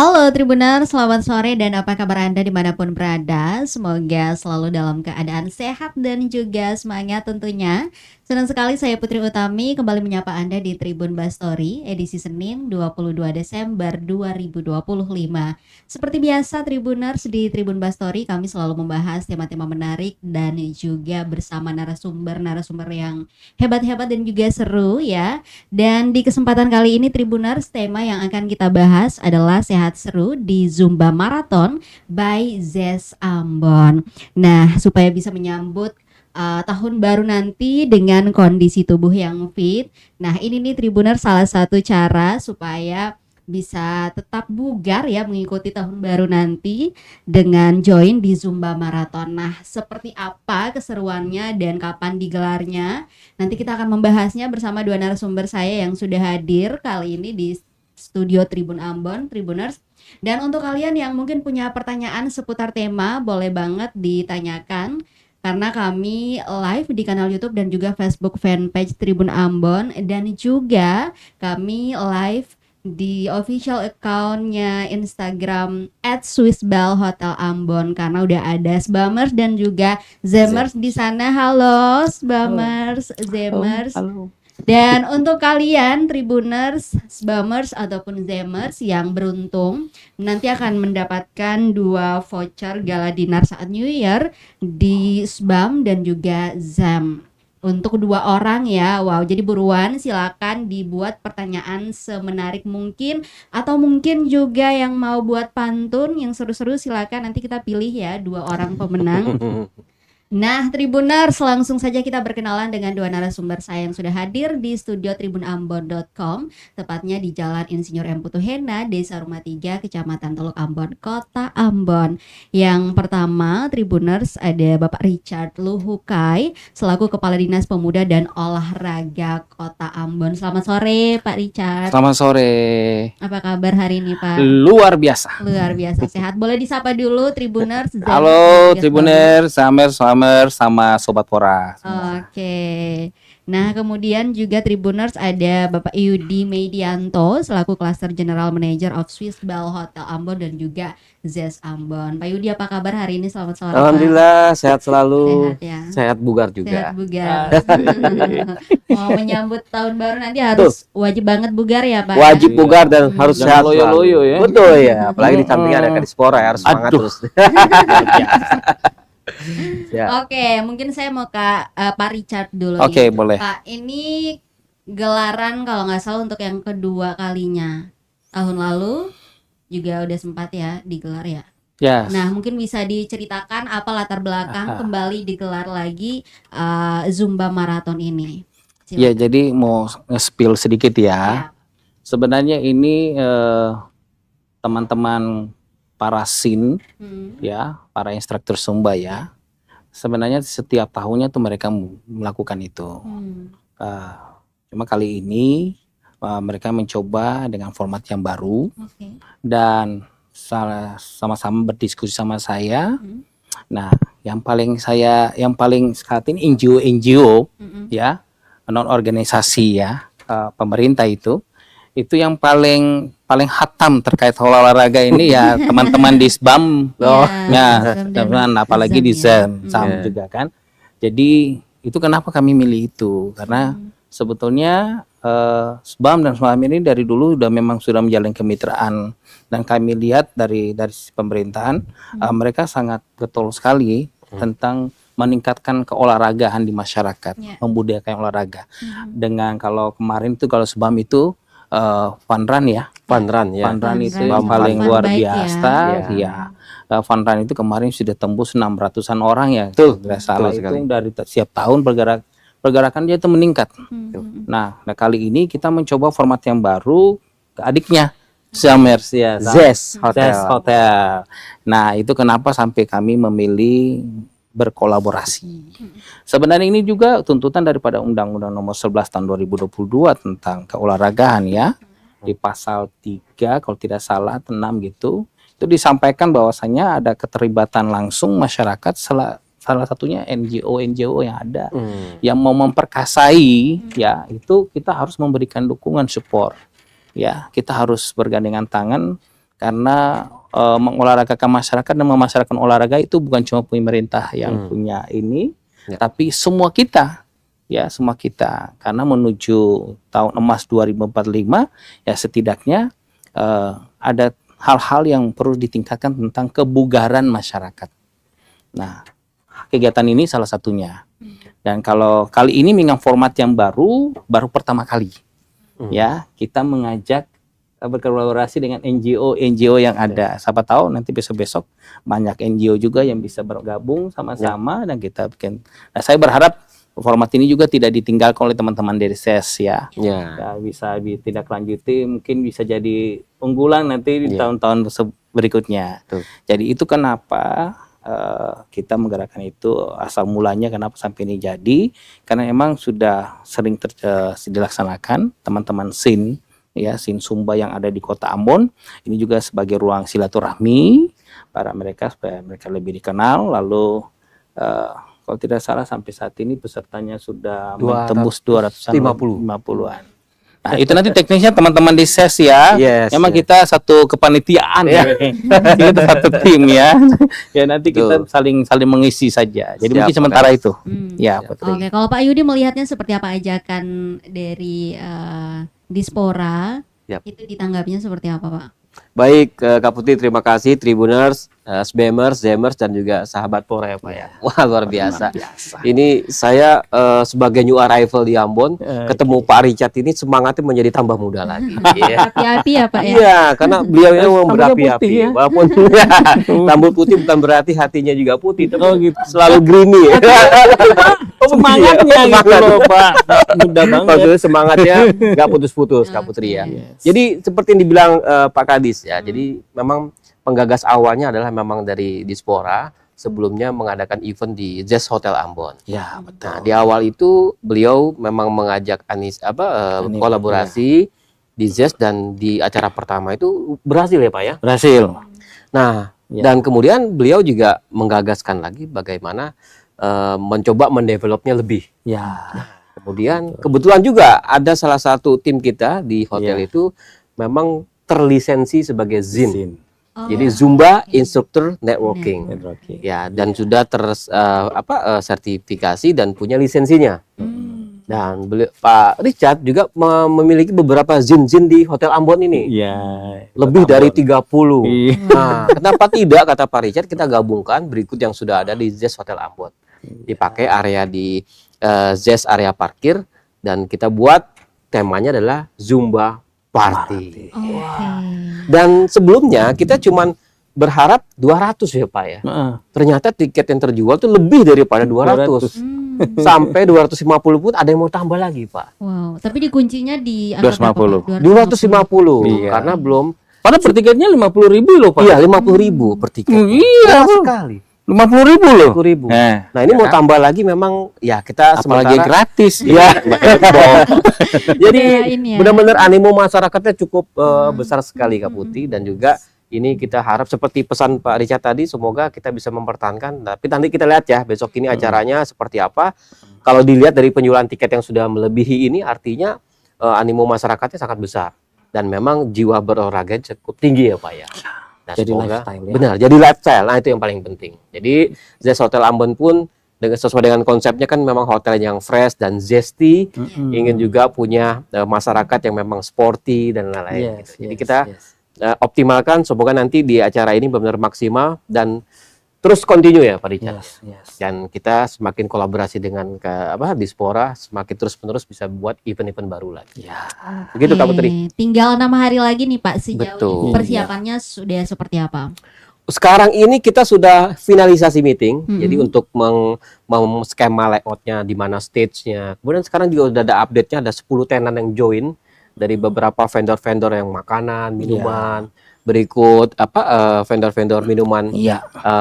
Halo Tribuner, selamat sore dan apa kabar Anda dimanapun berada? Semoga selalu dalam keadaan sehat dan juga semangat tentunya. Senang sekali saya Putri Utami kembali menyapa Anda di Tribun Bastory edisi Senin 22 Desember 2025. Seperti biasa Tribuners, di Tribun Bastory kami selalu membahas tema-tema menarik dan juga bersama narasumber-narasumber yang hebat-hebat dan juga seru ya. Dan di kesempatan kali ini Tribuners, tema yang akan kita bahas adalah sehat seru di Zumba Marathon by Zes Ambon. Nah, supaya bisa menyambut tahun baru nanti dengan kondisi tubuh yang fit. Nah, ini nih Tribuners salah satu cara supaya bisa tetap bugar ya mengikuti tahun baru nanti dengan join di Zumba Marathon. Nah, seperti apa keseruannya dan kapan digelarnya? Nanti kita akan membahasnya bersama dua narasumber saya yang sudah hadir kali ini di studio Tribun Ambon, Tribuners. Dan untuk kalian yang mungkin punya pertanyaan seputar tema, boleh banget ditanyakan karena kami live di kanal YouTube dan juga Facebook fanpage Tribun Ambon, dan juga kami live di official account-nya Instagram @swissbellhotelambon karena udah ada Sbamers dan juga Zemers di sana. Halo Sbamers, Zemers. Halo. Dan untuk kalian Tribuners, Sbamers ataupun Zemers yang beruntung nanti akan mendapatkan 2 voucher gala dinner saat New Year di Sbam dan juga Zam. Untuk 2 orang ya. Wow, jadi buruan silakan dibuat pertanyaan semenarik mungkin, atau mungkin juga yang mau buat pantun yang seru-seru silakan, nanti kita pilih ya 2 orang pemenang. Nah, Tribuners, langsung saja kita berkenalan dengan 2 narasumber saya yang sudah hadir di studio tribunambon.com, tepatnya di Jalan Insinyur M. Putuhena, Desa Rumah 3, Kecamatan Teluk Ambon, Kota Ambon. Yang pertama, Tribuners, ada Bapak Richard Luhukai, selaku Kepala Dinas Pemuda dan Olahraga Kota Ambon. Selamat sore, Pak Richard. Selamat sore. Apa kabar hari ini, Pak? Luar biasa. Luar biasa sehat. Boleh disapa dulu, Tribuners. Halo, Tribuners, Selamat sama Sobat Pora. Oke. Nah, kemudian juga Tribuners ada Bapak Yudi Medianto selaku Cluster General Manager of Swiss Bell Hotel Ambon dan juga Zes Ambon. Pak Yudi, apa kabar hari ini? Selamat sore. Alhamdulillah, sehat selalu. Sehat ya. Sehat bugar juga. Sehat bugar. Mau menyambut tahun baru nanti harus wajib banget bugar ya, Pak. Wajib bugar dan harus sehat selalu. Loyo-loyo ya. Betul ya, apalagi di sampingnya ada Kadispora ya, harus semangat terus. Ya. Oke, mungkin saya mau ke Pak Richard dulu. Oke, nih. boleh. Pak, ini gelaran kalau nggak salah untuk yang kedua kalinya. Tahun lalu juga udah sempat ya digelar ya. Ya. Nah, mungkin bisa diceritakan apa latar belakang kembali digelar lagi Zumba Marathon ini. Ya, jadi mau nge-spill sedikit ya. Ya. Sebenarnya ini teman-teman para SIN ya, para instruktur Zumba ya. Sebenarnya setiap tahunnya tuh mereka melakukan itu. Cuma kali ini mereka mencoba dengan format yang baru. Dan sama-sama berdiskusi sama saya. Nah, yang paling saat ini NGO ya, non organisasi ya, pemerintah itu yang paling hatam terkait olahraga ini ya teman-teman di SBAM teman apalagi di ZEM juga kan. Jadi itu kenapa kami milih itu, karena sebetulnya SBAM dan SBAM ini dari dulu memang sudah menjalin kemitraan, dan kami lihat dari pemerintahan mereka sangat getol sekali tentang meningkatkan keolahragaan di masyarakat, membudayakan olahraga. Dengan kalau kemarin itu kalau SBAM itu fun run ya. Fun run itu yang paling luar biasa ya. Fun run itu kemarin sudah tembus 600-an orang ya. Betul, salah itu dari setiap tahun pergerakan dia itu meningkat. Nah, kali ini kita mencoba format yang baru ke adiknya Zamers ya, Zes Hotel. Nah, itu kenapa sampai kami memilih berkolaborasi. Sebenarnya ini juga tuntutan daripada Undang-Undang Nomor 11 Tahun 2022 tentang keolahragaan ya. Di pasal 3 kalau tidak salah 6 gitu. Itu disampaikan bahwasanya ada keterlibatan langsung masyarakat, salah satunya NGO yang ada yang mau memperkasai ya, itu kita harus memberikan dukungan support. Ya, kita harus bergandengan tangan karena mengolahragakan masyarakat dan memasyarakatkan olahraga itu bukan cuma pemerintah yang punya ini, tapi semua kita, ya semua kita. Karena menuju tahun emas 2045, ya setidaknya ada hal-hal yang perlu ditingkatkan tentang kebugaran masyarakat. Nah, kegiatan ini salah satunya. Dan kalau kali ini dengan format yang baru pertama kali, ya kita mengajak berkolaborasi dengan NGO yang ada. Siapa tahu nanti besok-besok banyak NGO juga yang bisa bergabung sama-sama dan kita bikin. Nah, saya berharap format ini juga tidak ditinggalkan oleh teman-teman dari SES ya. Ya, bisa ditindaklanjuti, mungkin bisa jadi unggulan nanti di tahun-tahun berikutnya. Jadi itu kenapa kita menggerakkan itu, asal mulanya kenapa sampai ini jadi, karena memang sudah sering dilaksanakan teman-teman SIN, ya SIN Sumba yang ada di Kota Ambon. Ini juga sebagai ruang silaturahmi para mereka supaya mereka lebih dikenal. Lalu kalau tidak salah sampai saat ini pesertanya sudah tembus 250-an. Nah, itu nanti teknisnya teman-teman di SES ya. Memang kita satu kepanitiaan ya. Kita satu tim ya. Ya nanti kita saling mengisi saja. Jadi mungkin sementara itu. Ya, Oke, kalau Pak Yudi melihatnya seperti apa ajakan dari Dispora? Itu ditanggapinya seperti apa, Pak? Baik, Kak Putri, terima kasih Tribuners, SBMers, Zemers, dan juga sahabat Pora ya Pak ya. Wah, luar biasa. Ini saya sebagai new arrival di Ambon, ketemu Pak Richard ini semangatnya menjadi tambah muda lagi. Api-api ya Pak ya? Iya, karena beliau ini memang berapi-api. Ya? Walaupun rambut putih bukan berarti hatinya juga putih, tapi selalu grimy. Semangatnya gitu loh Pak. Mudah banget. Maksudnya semangatnya nggak putus-putus Kak Putri ya. Jadi seperti yang dibilang Pak Kadis ya. Jadi memang penggagas awalnya adalah memang dari Dispora, sebelumnya mengadakan event di Jazz Hotel Ambon. Ya, betul. Nah, di awal itu beliau memang mengajak kolaborasi di Jazz, dan di acara pertama itu berhasil ya Pak ya? Berhasil. Nah, dan kemudian beliau juga menggagaskan lagi bagaimana mencoba mendevelopnya lebih. Nah, kemudian kebetulan juga ada salah satu tim kita di hotel itu memang terlisensi sebagai ZIN. Jadi Zumba Instructor Networking. Ya, dan sudah sertifikasi dan punya lisensinya. Dan Pak Richard juga memiliki beberapa ZIN di Hotel Ambon ini. Lebih dari 30. Nah, kenapa tidak, kata Pak Richard, kita gabungkan berikut yang sudah ada di Jazz Hotel Ambon. Dipakai area di Jazz area parkir, dan kita buat temanya adalah Zumba Party. Dan sebelumnya kita cuman berharap 200 ya Pak ya. Ternyata tiket yang terjual tuh lebih daripada 200. Sampai 250 pun ada yang mau tambah lagi Pak. Wow, tapi dikuncinya di 250. 250 karena belum. Padahal per tiketnya 50.000 loh Pak. Iya, 50.000 per tiket. Iya sekali. 50.000 loh. 50.000. Nah, ini mau tambah lagi memang ya kita apalagi sementara gratis. Iya. Jadi Ya. benar-benar animo masyarakatnya cukup besar sekali Kak Putih, dan juga ini kita harap seperti pesan Pak Richard tadi, semoga kita bisa mempertahankan. Tapi nanti kita lihat ya besok ini acaranya seperti apa. Kalau dilihat dari penjualan tiket yang sudah melebihi ini, artinya animo masyarakatnya sangat besar, dan memang jiwa berolahraga cukup tinggi ya Pak ya. Nah, jadi semoga lifestyle ya. benar, jadi lifestyle. Nah, itu yang paling penting. Jadi Jazz Hotel Ambon pun sesuai dengan konsepnya kan memang hotel yang fresh dan zesty, ingin juga punya masyarakat yang memang sporty dan lain-lain. Jadi kita optimalkan, semoga nanti di acara ini benar-benar maksimal dan terus continue ya Pak Richard. Dan kita semakin kolaborasi dengan Dispora, semakin terus-menerus bisa buat event-event baru lagi. Begitu Kak Putri. Tinggal 6 hari lagi nih Pak, sejauh Betul. ini persiapannya sudah seperti apa? Sekarang ini kita sudah finalisasi meeting, jadi untuk skema layoutnya, di mana stage-nya. Kemudian sekarang juga udah ada update-nya, ada 10 tenan yang join dari beberapa vendor-vendor yang makanan, minuman, berikut vendor-vendor minuman,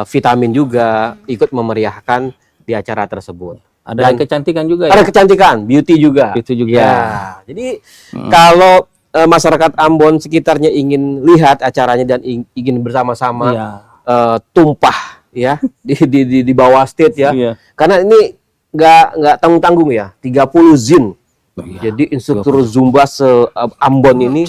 vitamin juga ikut memeriahkan di acara tersebut. Ada kecantikan juga ya? Ada kecantikan, beauty juga. Itu juga. Ya, jadi kalau masyarakat Ambon sekitarnya ingin lihat acaranya dan ingin bersama-sama tumpah ya di bawah stage ya. Karena ini nggak tanggung-tanggung ya, 30 ZIN. Jadi instruktur Zumba se Ambon ini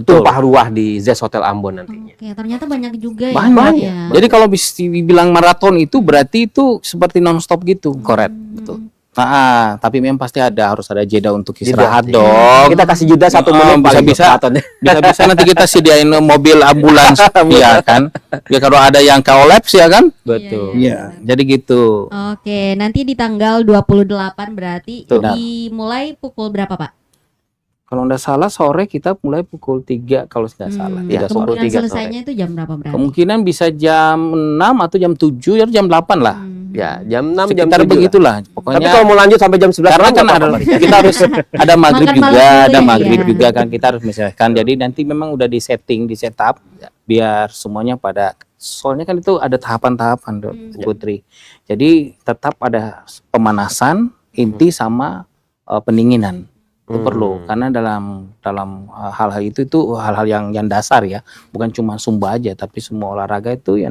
Betul. tumpah ruah di Zest Hotel Ambon nantinya. Oke, ternyata banyak juga Banyak. ya. Jadi kalau bisa dibilang maraton itu berarti itu seperti nonstop gitu. Correct. Betul. Nah, tapi memang pasti harus ada jeda untuk istirahat Jeda. dong. Kita kasih jeda 1 menit paling bisa bisa nanti kita sediain mobil ambulans ya kan. Ya kalau ada yang kolaps ya kan. Betul. Iya, jadi gitu. Oke, nanti di tanggal 28 berarti Betul. dimulai pukul berapa, Pak? Kalau nggak salah sore kita mulai pukul 3 kalau nggak salah. Ya, Tidak sore. Kemungkinan 3 selesainya itu jam berapa berarti? Kemungkinan bisa jam 6 atau jam 7 ya jam 8 lah. Ya, jam 6 jam Sekitar 7 begitulah. Tapi Pokoknya kalau mau lanjut sampai jam 11 karena malam kan nggak ada, apa-apa, kita harus ada maghrib Makan juga, malam dulu ada ya, maghrib iya. juga kan kita harus misalkan. Jadi nanti memang udah di setup biar semuanya pada. Soalnya kan itu ada tahapan-tahapan, Putri. Jadi tetap ada pemanasan inti sama pendinginan. Itu perlu karena dalam hal-hal itu hal-hal yang dasar ya, bukan cuma Zumba aja tapi semua olahraga itu ya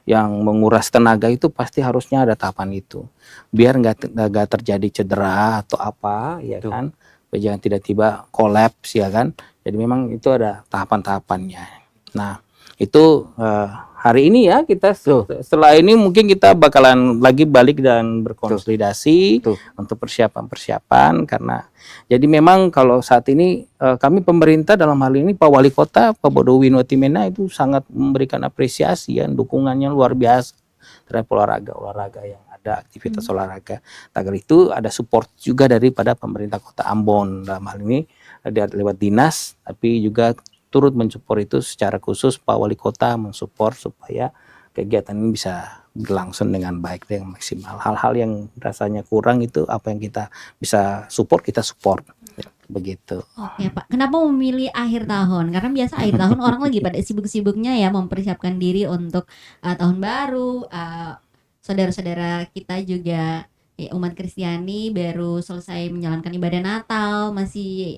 yang menguras tenaga itu pasti harusnya ada tahapan itu biar nggak terjadi cedera atau apa ya kan, biar jangan tiba-tiba kolaps ya kan. Jadi memang itu ada tahapan-tahapannya. Nah itu hari ini ya kita setelah ini mungkin kita bakalan lagi balik dan berkonsolidasi untuk persiapan karena jadi memang kalau saat ini kami pemerintah dalam hal ini Pak Wali Kota Pak Bodo Winotimena itu sangat memberikan apresiasi ya, dukungannya luar biasa terhadap olahraga yang ada, aktivitas olahraga. Agar itu ada support juga daripada pemerintah Kota Ambon dalam hal ini lewat dinas, tapi juga turut mensupport itu secara khusus Pak Wali Kota mensupport supaya kegiatan ini bisa berlangsung dengan baik dan maksimal. Hal-hal yang rasanya kurang itu apa yang kita bisa support kita support begitu. Oke Pak, kenapa memilih akhir tahun? Karena biasa akhir tahun orang lagi pada sibuk-sibuknya ya mempersiapkan diri untuk tahun baru. Saudara-saudara kita juga umat Kristiani baru selesai menjalankan ibadah Natal, masih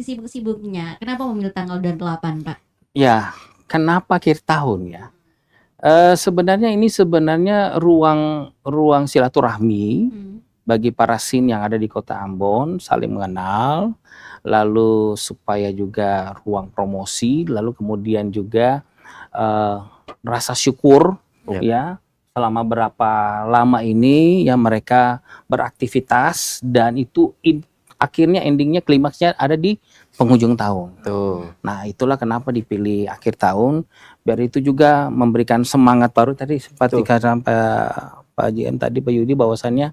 sibuk-sibuknya. Kenapa memilih tanggal 28, Pak? Ya, kenapa akhir tahun ya? Sebenarnya ini ruang silaturahmi bagi para sin yang ada di Kota Ambon, saling mengenal, lalu supaya juga ruang promosi, lalu kemudian juga rasa syukur ya. Selama berapa lama ini ya mereka beraktivitas dan itu akhirnya endingnya klimaksnya ada di penghujung tahun. Nah itulah kenapa dipilih akhir tahun biar itu juga memberikan semangat baru tadi seperti kata Pak JM tadi Pak Yudi bahwasannya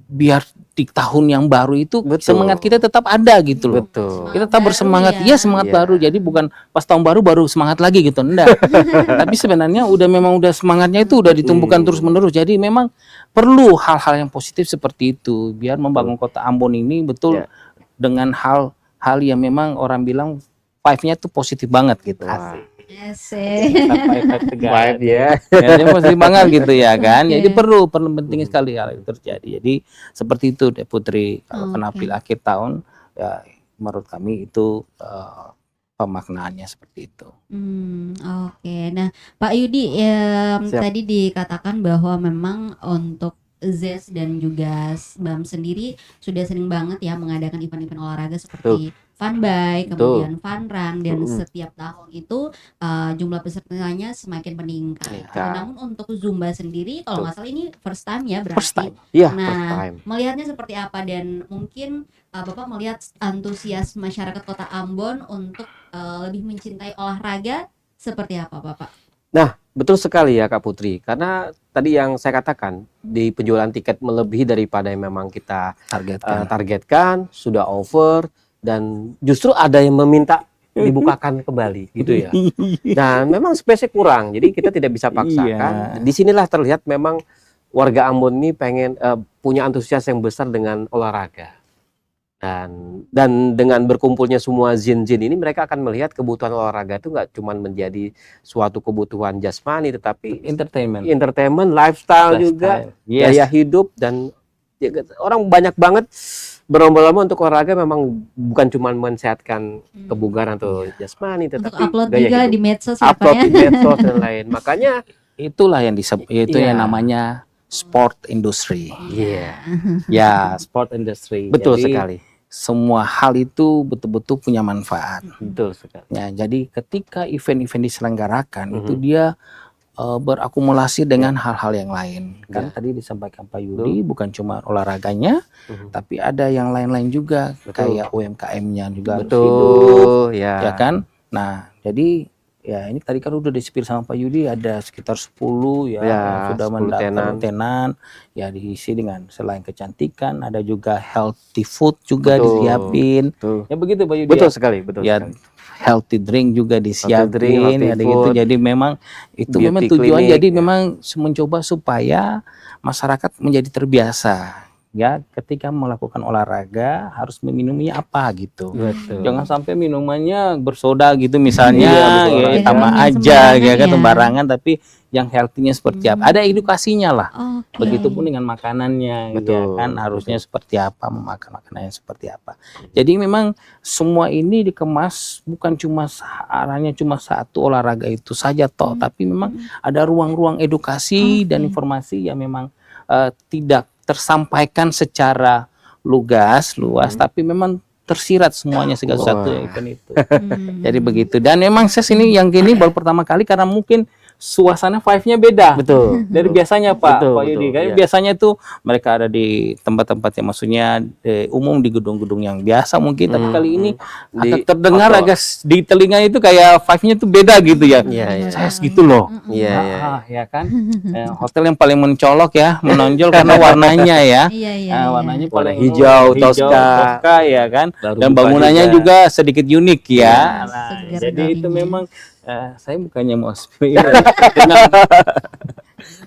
biar di tahun yang baru itu semangat kita tetap ada gitu loh. Kita tetap bersemangat semangat baru. Jadi bukan pas tahun baru semangat lagi gitu, enggak. Tapi sebenarnya memang semangatnya itu udah ditumbuhkan terus-menerus. Jadi memang perlu hal-hal yang positif seperti itu biar membangun Kota Ambon ini betul dengan hal yang memang orang bilang vibe-nya tuh positif banget gitu. Vibe ya. Jadi positif banget gitu ya kan. Jadi perlu penting sekali hal itu terjadi. Jadi seperti itu deh Putri. Kalau penampilan akhir tahun ya menurut kami itu pemaknaannya seperti itu. Oke. Nah, Pak Yudi tadi dikatakan bahwa memang untuk Zest dan juga BAM sendiri sudah sering banget ya mengadakan event-event olahraga seperti Fun Bike, kemudian Fun Run, dan setiap tahun itu jumlah pesertanya semakin meningkat. Namun untuk Zumba sendiri kalau nggak salah ini first time ya berarti. First time. Melihatnya seperti apa dan mungkin Bapak melihat antusias masyarakat Kota Ambon untuk lebih mencintai olahraga seperti apa Bapak? Nah, betul sekali ya Kak Putri, karena tadi yang saya katakan di penjualan tiket melebihi daripada yang memang kita targetkan, sudah over, dan justru ada yang meminta dibukakan kembali gitu ya. Dan memang space-nya kurang, jadi kita tidak bisa paksakan. Disinilah terlihat memang warga Ambon ini pengen punya antusias yang besar dengan olahraga. Dan dengan berkumpulnya semua zin-zin ini mereka akan melihat kebutuhan olahraga itu nggak cuma menjadi suatu kebutuhan jasmani tetapi entertainment, lifestyle juga, gaya hidup, dan orang banyak banget berlomba-lomba untuk olahraga memang bukan cuma mensehatkan kebugaran atau jasmani tetapi untuk upload juga hidup. Di medsos ya, di medsos dan lain. Makanya itulah yang yang namanya sport industry. Ya, sport industry. Betul jadi, sekali. semua hal itu betul-betul punya manfaat. Betul sekali. Ya, jadi ketika event-event diselenggarakan itu dia berakumulasi dengan hal-hal yang lain. Kan tadi disampaikan Pak Yudi bukan cuma olahraganya, tapi ada yang lain-lain juga kayak UMKM-nya juga harus hidup, ya kan? Nah, jadi ya ini tadi kan udah di-spill sama Pak Yudi ada sekitar 10 ya yang sudah 10 mendaftar tenan ya diisi dengan selain kecantikan ada juga healthy food juga disiapin. Ya begitu Pak Yudi. Betul sekali, betul ya, sekali. Healthy drink juga disiapin, healthy ada food, gitu. Jadi memang itu memang beauty tujuan clinic, jadi memang mencoba supaya masyarakat menjadi terbiasa. Ya, ketika melakukan olahraga harus meminumnya apa gitu. Betul. Jangan sampai minumannya bersoda gitu misalnya, Iya, ya, sama Yang aja ya kan ya. sembarangan tapi yang healthy-nya seperti apa. Ada edukasinya lah. Oke. Begitupun dengan makanannya, ya Betul, kan harusnya seperti apa, memakan makanannya seperti apa. Jadi memang semua ini dikemas bukan cuma arahnya cuma satu olahraga itu saja toh, tapi memang ada ruang-ruang edukasi dan informasi yang memang tidak tersampaikan secara luas, tapi memang tersirat semuanya segala sesuatu event itu. Jadi begitu. Dan memang saya sini yang gini baru pertama kali karena mungkin suasana vibe-nya beda. Betul. Dari biasanya Pak Yudi. Kayak iya. biasanya tuh mereka ada di tempat-tempat yang maksudnya umum di gedung-gedung yang biasa mungkin, tapi kali ini agak terdengar agak di telinga itu kayak vibe-nya tuh beda gitu ya. Iya. Saya segitu loh. Iya. Ya kan. Hotel yang paling mencolok ya, menonjol karena warnanya ya. Iya. Warnanya Warna paling hijau, Tosca ya kan. Baru Dan buka bangunannya juga sedikit unik ya. Iya, Nah, segar jadi itu darinya. memang saya bukannya mau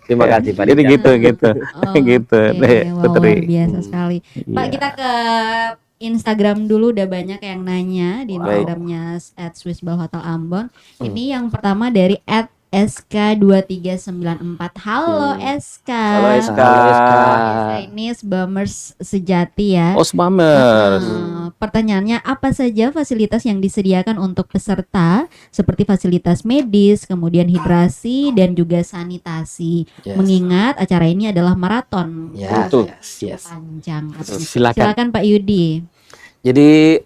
Terima kasih Pak. Jadi gitu gitu Oke, deh wow, Putri. luar biasa sekali. Pak, kita ke Instagram dulu, udah banyak yang nanya di Instagramnya @swissballhotelambon. Ini yang pertama dari @SK2394. Halo SK. Halo SK. Ini Sbamers sejati ya. Oh, Sbamers. Pertanyaannya, apa saja fasilitas yang disediakan untuk peserta seperti fasilitas medis, kemudian hidrasi dan juga sanitasi. Mengingat acara ini adalah maraton. Betul. Panjang. Silakan Pak Yudi. Jadi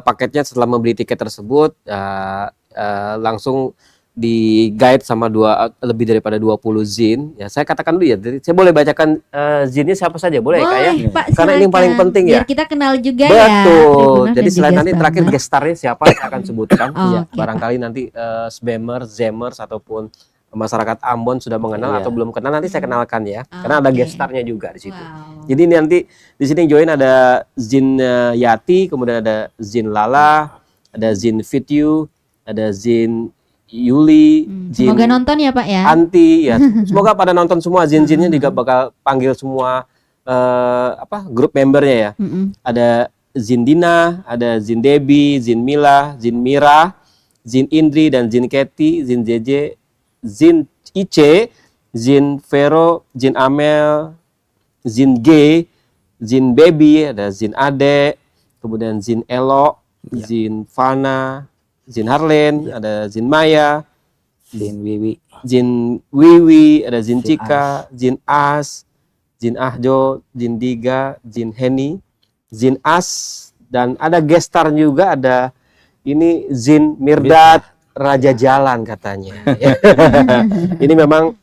paketnya setelah membeli tiket tersebut langsung di guide sama lebih daripada 20 zin. Ya, saya katakan dulu ya. Jadi saya boleh bacakan zinnya siapa saja, boleh Kak ya? Pak, Karena ini yang paling silakan. penting Biar ya. kita kenal juga Betul. ya. Tribuners Jadi dan selain juga nanti terakhir Sbamers. gestarnya siapa saya akan sebutkan. Ya, Oke, barangkali nanti Sbamers, Zemers ataupun masyarakat Ambon sudah mengenal atau belum kenal, nanti saya kenalkan ya. Karena ada Oke. gestarnya juga di situ. Wow. Jadi ini nanti di sini join ada Zin Yati, kemudian ada Zin Lala, ada Zin Fityu, ada Zin Yuli, Zin Semoga nonton ya Pak ya. Anti ya. Semoga pada nonton semua Zin-zinnya juga bakal panggil semua grup membernya ya. Ada Zin Dina, ada Zin Debi, Zin Mila, Zin Mira, Zin Indri dan Zin Keti, Zin JJ, Zin Ice, Zin Vero, Zin Amel, Zin G, Zin Baby, ada Zin Ade, kemudian Zin Elo, Zin Fana, Zin Harlen, ada Zin Maya, Zin Wiwi, Zin Wiwi, ada Zin Cika, Zin As, Zin Ahjo, Zin Diga, Zin Heni, Zin As, dan ada gestar juga, ada ini Zin Mirdad, Raja Jalan katanya. Ini memang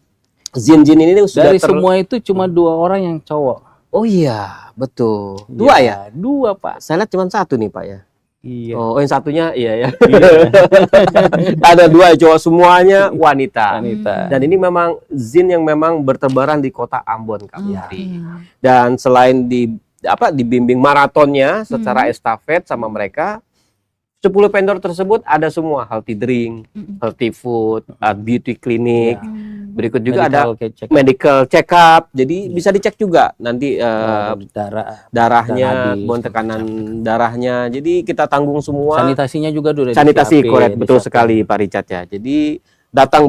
Zin-Zin ini sudah dari semua itu cuma 2 orang yang cowok. Oh iya, betul. 2 ya? 2 Pak. Saya lihat cuma 1 nih Pak ya. Iya. Oh, yang satunya iya ya. Ada 2 cowok, semuanya wanita. Dan ini memang Zin yang memang bertebaran di kota Ambon Kak Putri. Dan selain dibimbing maratonnya secara estafet sama mereka, 10 vendor tersebut ada semua healthy drink, healthy food, beauty clinic. Berikut juga ada medical check up. Jadi bisa dicek juga nanti darahnya, bon tekanan darahnya. Jadi kita tanggung semua. Sanitasinya juga udah Sanitasi korek, betul sekali Pak Richard ya. Jadi datang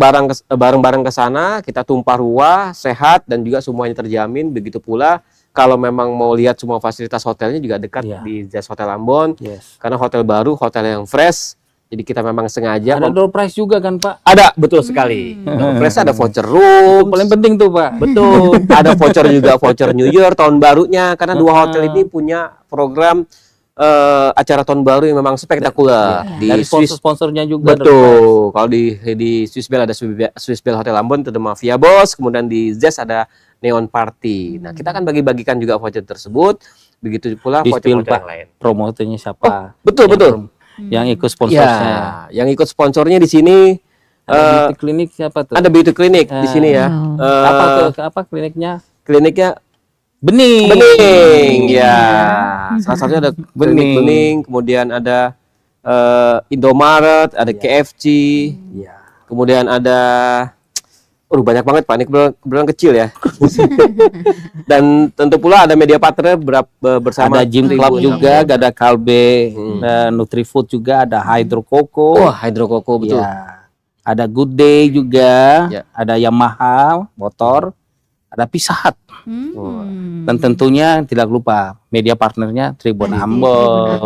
bareng-bareng ke sana, kita tumpah ruah, sehat dan juga semuanya terjamin. Begitu pula kalau memang mau lihat semua fasilitas hotelnya juga dekat di Jazz Hotel Ambon. Karena hotel baru, hotel yang fresh. Jadi kita memang sengaja. Ada door prize juga kan Pak? Ada, betul sekali. Door prize ada voucher room. Paling penting tuh Pak. Betul. Ada voucher juga, voucher New Year tahun barunya. Karena 2 hotel ini punya program acara tahun baru yang memang spektakuler di Dari Swiss. sponsor-sponsornya juga. Betul. Kalau di Swiss Bell ada Swiss Bell Hotel Ambon itu The Mafia Boss, kemudian di Zest ada Neon Party. Nah, kita akan bagi-bagikan juga voucher tersebut. Begitu pula Di spill, voucher-voucher Pak. yang lain. Promotornya siapa? Betul, Yang betul. Yang ikut sponsornya. Ya, yang ikut sponsornya di sini Ada beauty klinik siapa tuh? ada beauty clinic di sini ya. Apa tuh? Apa kliniknya? Kliniknya Bening. Bening, ya. Salah satunya ada klinik Bening. Bening, kemudian ada Indomaret, ada KFC, Iya. kemudian ada, banyak banget Pak, ini kebetulan kecil ya. Dan tentu pula ada media partner bersama Ada gym club juga, ada Kalbe, Nutrifood juga, ada Hydro Coco. Wah, Hydro Coco betul. Ya. Ada Good Day juga, Ya. ada Yamaha motor, ada Pizza Hut. Dan tentunya tidak lupa media partnernya Tribun Ambon.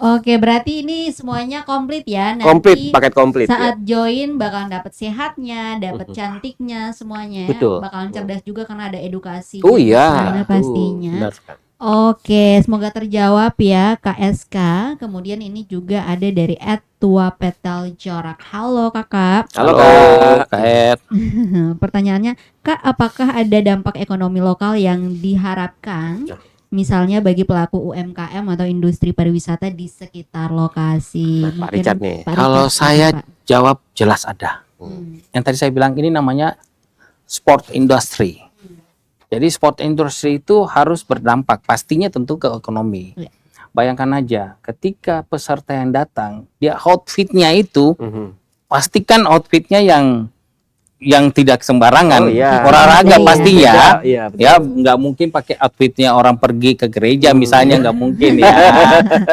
Oke, berarti ini semuanya komplit ya. Nanti Komplit, paket komplit. saat join bakalan dapat sehatnya, dapat cantiknya semuanya. Betul. Bakalan cerdas juga karena ada edukasi. Oh di iya, sana pastinya. benar sekali. Oke, semoga terjawab ya KSK. Kemudian ini juga ada dari @tuapetaljorak. Halo Kakak. Halo, Kak Ed. Pertanyaannya, Kak, apakah ada dampak ekonomi lokal yang diharapkan? Misalnya bagi pelaku UMKM atau industri pariwisata di sekitar lokasi. Nah, Pak Mungkin Richard nih. Pak Kalau Richard, saya Pak. jawab jelas ada. Yang tadi saya bilang ini namanya sport industry. Jadi sport industry itu harus berdampak pastinya tentu ke ekonomi. Iya. Bayangkan aja ketika peserta yang datang, dia outfitnya itu pastikan outfitnya yang tidak sembarangan. Oh, iya. Olahraga Iya. pasti ya. Iya, betul. Ya nggak mungkin pakai outfitnya orang pergi ke gereja misalnya, nggak mungkin ya.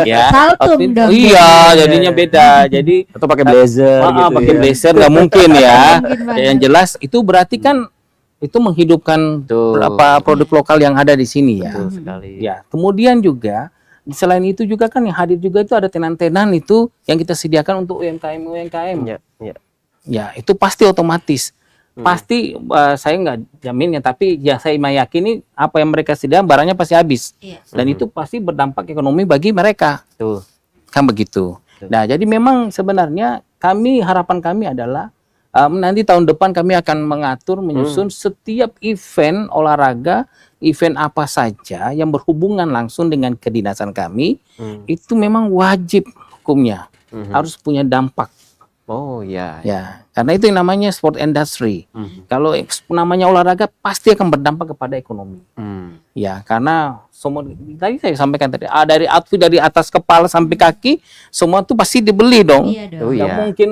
Ya. Saltum outfit- dong. iya, jadinya beda. Jadi Atau pakai blazer gitu pakai ya. blazer nggak mungkin ya. Mungkin banget. Yang jelas itu berarti kan itu menghidupkan Betul. beberapa produk lokal yang ada di sini ya. Betul sekali. Ya, kemudian juga selain itu juga kan yang hadir juga itu ada tenan-tenan itu yang kita sediakan untuk UMKM. Ya, ya. Ya, itu pasti otomatis. Pasti saya nggak jamin ya, tapi ya saya meyakini apa yang mereka sediakan barangnya pasti habis. Iya. Dan itu pasti berdampak ekonomi bagi mereka. Tuh. Kan begitu. Nah, jadi memang sebenarnya harapan kami adalah nanti tahun depan kami akan mengatur, menyusun setiap event olahraga, event apa saja yang berhubungan langsung dengan kedinasan kami, itu memang wajib hukumnya harus punya dampak. Oh ya. Ya, karena itu yang namanya sport industry. Kalau namanya olahraga pasti akan berdampak kepada ekonomi. Ya, karena semua tadi saya sampaikan tadi, dari outfit dari atas kepala sampai kaki semua tuh pasti dibeli dong. Iya dong. Oh, Nggak iya. mungkin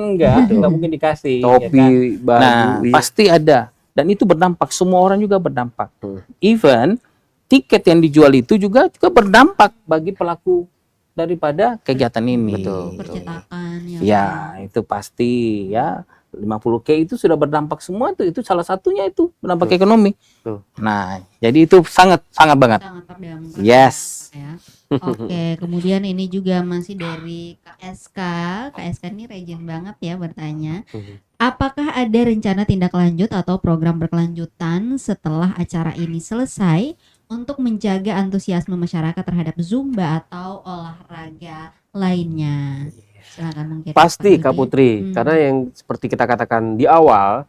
nggak mungkin dikasih. ya Topi, kan? baju. Nah, iya. pasti ada. Dan itu berdampak, semua orang juga berdampak. Even tiket yang dijual itu juga berdampak bagi pelaku daripada kegiatan ini. Betul. Percetakan Ya, itu pasti ya. 50K itu sudah berdampak semua tuh. Itu salah satunya itu berdampak ekonomi. Tuh. Nah, jadi itu sangat banget. sangat berdampak. Yes. Ya. Oke, kemudian ini juga masih dari KSK. KSK ini rajin banget ya bertanya. Apakah ada rencana tindak lanjut atau program berkelanjutan setelah acara ini selesai untuk menjaga antusiasme masyarakat terhadap Zumba atau olahraga lainnya? Silakan mungkin. Pasti Kak Yudi. Putri, karena yang seperti kita katakan di awal,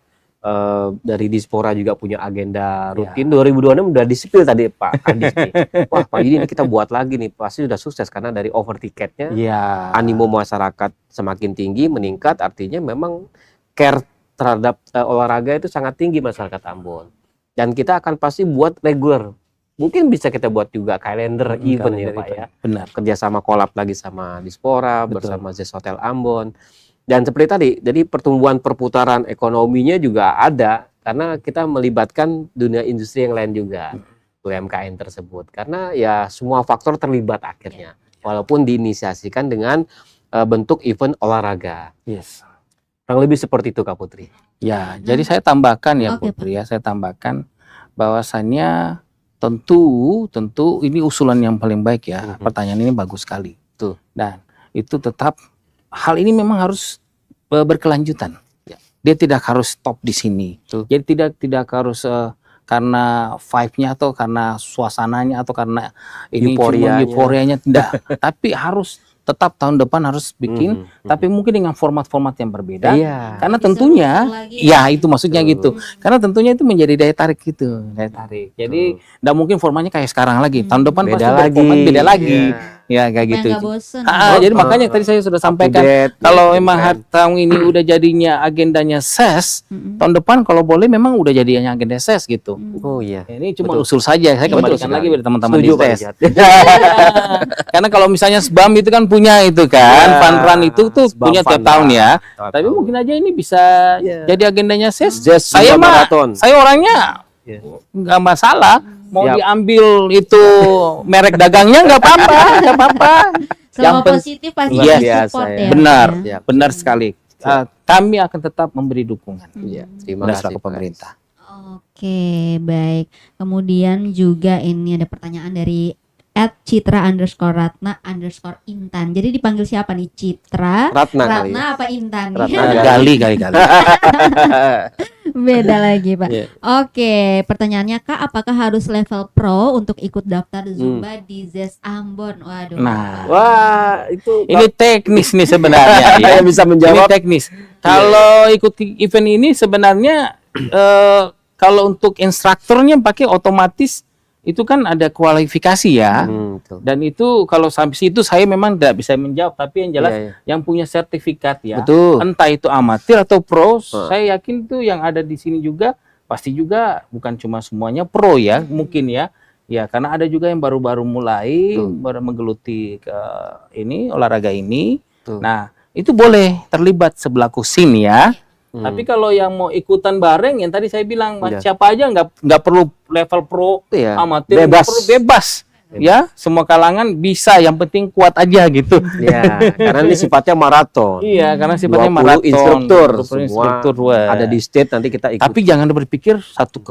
dari Dispora juga punya agenda rutin. 2026 udah disipil tadi Pak Kadis nih. Wah Pak Yudi ini kita buat lagi nih, pasti sudah sukses karena dari over tiketnya, Ya. animo masyarakat semakin tinggi, meningkat, artinya memang care terhadap olahraga itu sangat tinggi masyarakat Ambon. Dan kita akan pasti buat regular. Mungkin bisa kita buat juga kalender event ya Pak ya. Benar. Kerjasama collab lagi sama Dispora, Betul. bersama Zest Hotel Ambon. Dan seperti tadi, jadi pertumbuhan perputaran ekonominya juga ada karena kita melibatkan dunia industri yang lain juga, UMKM tersebut. Karena ya semua faktor terlibat akhirnya, walaupun diinisiasikan dengan bentuk event olahraga. Yes. Kurang lebih seperti itu Kak Putri. Ya, jadi saya tambahkan ya Oke, Putri ya, saya tambahkan bahwasannya tentu ini usulan yang paling baik ya. Pertanyaan ini bagus sekali. Tuh. Dan itu tetap hal ini memang harus berkelanjutan. Dia tidak harus stop di sini. Tuh. Jadi tidak harus karena vibe-nya atau karena suasananya atau karena ini cuma Euforianya. euforianya tidak. Tapi harus tetap tahun depan harus bikin, tapi mungkin dengan format-format yang berbeda. Iya. Karena Lebih tentunya, seru lagi ya itu maksudnya gitu. Karena tentunya itu menjadi daya tarik gitu, daya tarik. Jadi nggak mungkin formatnya kayak sekarang lagi. Tahun depan Beda pasti lagi. format beda lagi. Iya. Ya kayak gitu. Supaya nggak bosen. Jadi makanya tadi saya sudah sampaikan Update, kalau ya, memang keren. tahun ini udah jadinya agendanya SES, tahun depan kalau boleh memang udah jadinya agenda SES gitu. Oh iya. Ini cuma Betul. usul saja. Saya Betul kembalikan sekali. lagi pada teman-teman di Setuju, Pak SES. Rijat. Karena kalau misalnya SBAM itu kan punya itu kan, Ya, fun run itu tuh SBAM punya tiap Fun tahun Run. ya. Tiap Tapi tahun. mungkin aja ini bisa Ya. jadi agendanya SES. Jazz Saya Zumba mah, Marathon. saya orangnya Ya. nggak masalah. Mau Yap. diambil itu merek dagangnya nggak apa-apa, nggak apa-apa. Selama pen- positif pasti Yes. support Biasa, ya. Benar, Pak, ya. benar sekali. Kami akan tetap memberi dukungan. Iya, terima Benar kasih selaku Pak. pemerintah. Oke, baik. Kemudian juga ini ada pertanyaan dari @citra_ratna_intan. Jadi dipanggil siapa nih? Citra, Ratna kali ya. apa Intan? nih? Ratna. Gali kali-kali. Beda lagi, Pak. Iya. Oke, pertanyaannya Kak, apakah harus level pro untuk ikut daftar Zumba di ZES Ambon? Waduh. Nah, Wah, itu ini teknis nih sebenarnya. saya ya. bisa Ini menjawab. teknis. Kalau ikut event ini sebenarnya kalau untuk instrukturnya pakai otomatis itu kan ada kualifikasi ya. Betul. Dan itu kalau sampai situ saya memang tidak bisa menjawab, tapi yang jelas Iya, iya. yang punya sertifikat ya. Betul. Entah itu amatir atau pro, saya yakin tuh yang ada di sini juga pasti juga bukan cuma semuanya pro ya, mungkin ya. Ya, karena ada juga yang baru-baru mulai baru menggeluti ke ini olahraga ini. Betul. Nah, itu boleh terlibat sebelaku sin ya. Tapi kalau yang mau ikutan bareng yang tadi saya bilang Iya. siapa aja nggak perlu level pro, Iya. amatir, nggak Bebas. perlu bebas. Ya, semua kalangan bisa, yang penting kuat aja gitu. Ya, karena ini sifatnya maraton. Iya, karena sifatnya 20 maraton. instruktur 20 semua instruktur, wah. ada di state, nanti kita ikut. Tapi jangan berpikir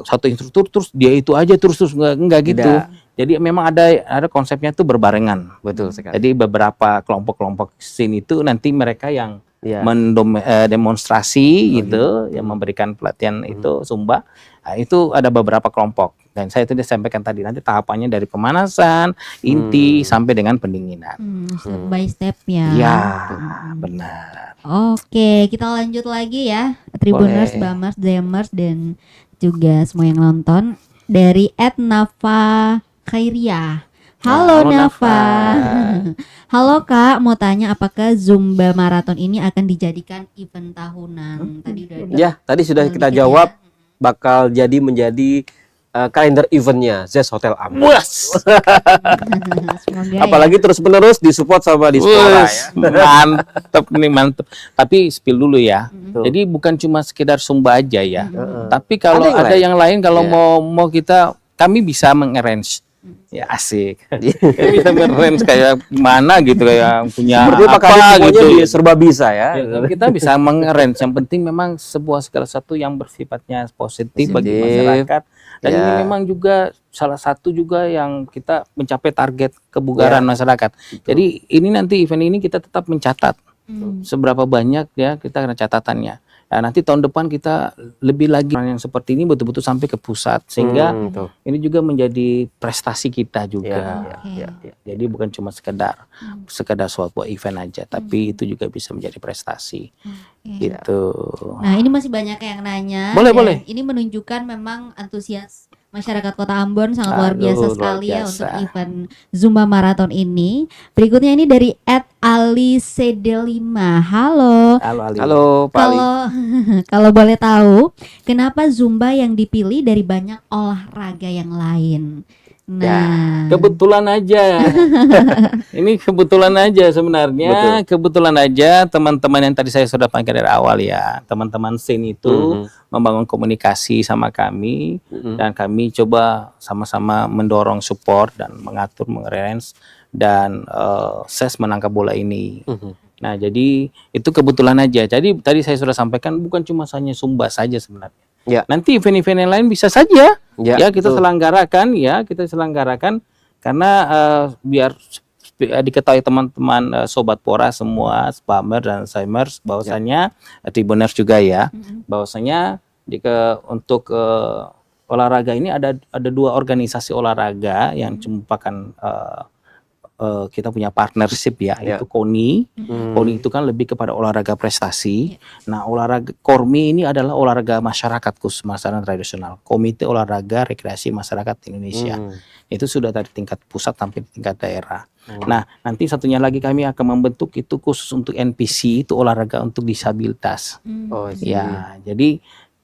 satu instruktur terus dia itu aja terus enggak gitu. Tidak. Jadi memang ada konsepnya itu berbarengan. Betul sekali. Jadi beberapa kelompok-kelompok scene itu nanti mereka yang Ya. demonstrasi gitu, yang memberikan pelatihan itu Zumba. Nah, itu ada beberapa kelompok. Dan saya itu disampaikan tadi nanti tahapannya dari pemanasan, inti sampai dengan pendinginan. Step by step ya. Ya, benar. Oke, kita lanjut lagi ya. Tribuners, Boleh. Bamers, Demers dan juga semua yang nonton dari @Nafa Khairia. Halo Halo, Nafa. Halo Kak, mau tanya apakah Zumba Marathon ini akan dijadikan event tahunan? Tadi udah Ya, tadi sudah kita dikit jawab, ya. bakal menjadi kalender eventnya ZES Hotel Ambon. Puas. Semoga ya. Apalagi terus-menerus disupport sama Dispora ya. Mantep nih, mantep. Tapi spill dulu ya. Jadi bukan cuma sekedar Zumba aja ya. Tapi kalau Ada yang ada lain. yang lain, kalau Ya. mau kita, kami bisa mengarrange. Ya asik. Kami bisa mengarrange kayak gimana gitu, kayak punya Seperti Pak Kadis apa semuanya gitu. serba bisa ya. Ya, kita bisa mengarrange. Yang penting memang sebuah segala sesuatu yang bersifatnya positif bagi Positif. masyarakat. Dan Ya. ini memang juga salah satu juga yang kita mencapai target kebugaran Ya. masyarakat. Jadi ini nanti event ini kita tetap mencatat seberapa banyak ya, kita kena catatannya. Nah, nanti tahun depan kita lebih lagi yang seperti ini betul-betul sampai ke pusat, sehingga Tuh. ini juga menjadi prestasi kita juga. Ya. Jadi bukan cuma sekedar suatu event aja, tapi itu juga bisa menjadi prestasi. Gitu. Nah, ini masih banyak yang nanya. Boleh, dan boleh. Ini menunjukkan memang antusias masyarakat Kota Ambon sangat luar biasa Aduh, luar sekali ya biasa. untuk event Zumba Marathon ini. Berikutnya ini dari @ali_cd5. Halo. Halo Ali. Halo Pak Ali. Kalau kalau boleh tahu, kenapa Zumba yang dipilih dari banyak olahraga yang lain? Nah, Kebetulan aja. Ini kebetulan aja sebenarnya. Kebetulan aja teman-teman yang tadi saya sudah panggil dari awal ya. Teman-teman SIN itu membangun komunikasi sama kami. Dan kami coba sama-sama mendorong support dan mengatur, mengarrange. Dan SES menangkap bola ini. Nah, jadi itu kebetulan aja. Jadi tadi saya sudah sampaikan bukan cuma hanya Zumba saja sebenarnya. Ya. Nanti event-event yang lain bisa saja Ya, kita betul. selenggarakan karena biar diketahui teman-teman sobat Pora semua, Spamer dan Simers bahwasanya Tribuners juga ya, bahwasanya untuk olahraga ini ada 2 organisasi olahraga yang merupakan kita punya partnership ya, itu KONI. KONI itu kan lebih kepada olahraga prestasi. Nah, olahraga KORMI ini adalah olahraga masyarakat khusus masyarakat tradisional. Komite Olahraga Rekreasi Masyarakat Indonesia. Itu sudah dari tingkat pusat sampai tingkat daerah. Nah, nanti satunya lagi kami akan membentuk itu khusus untuk NPC, itu olahraga untuk disabilitas. Ya,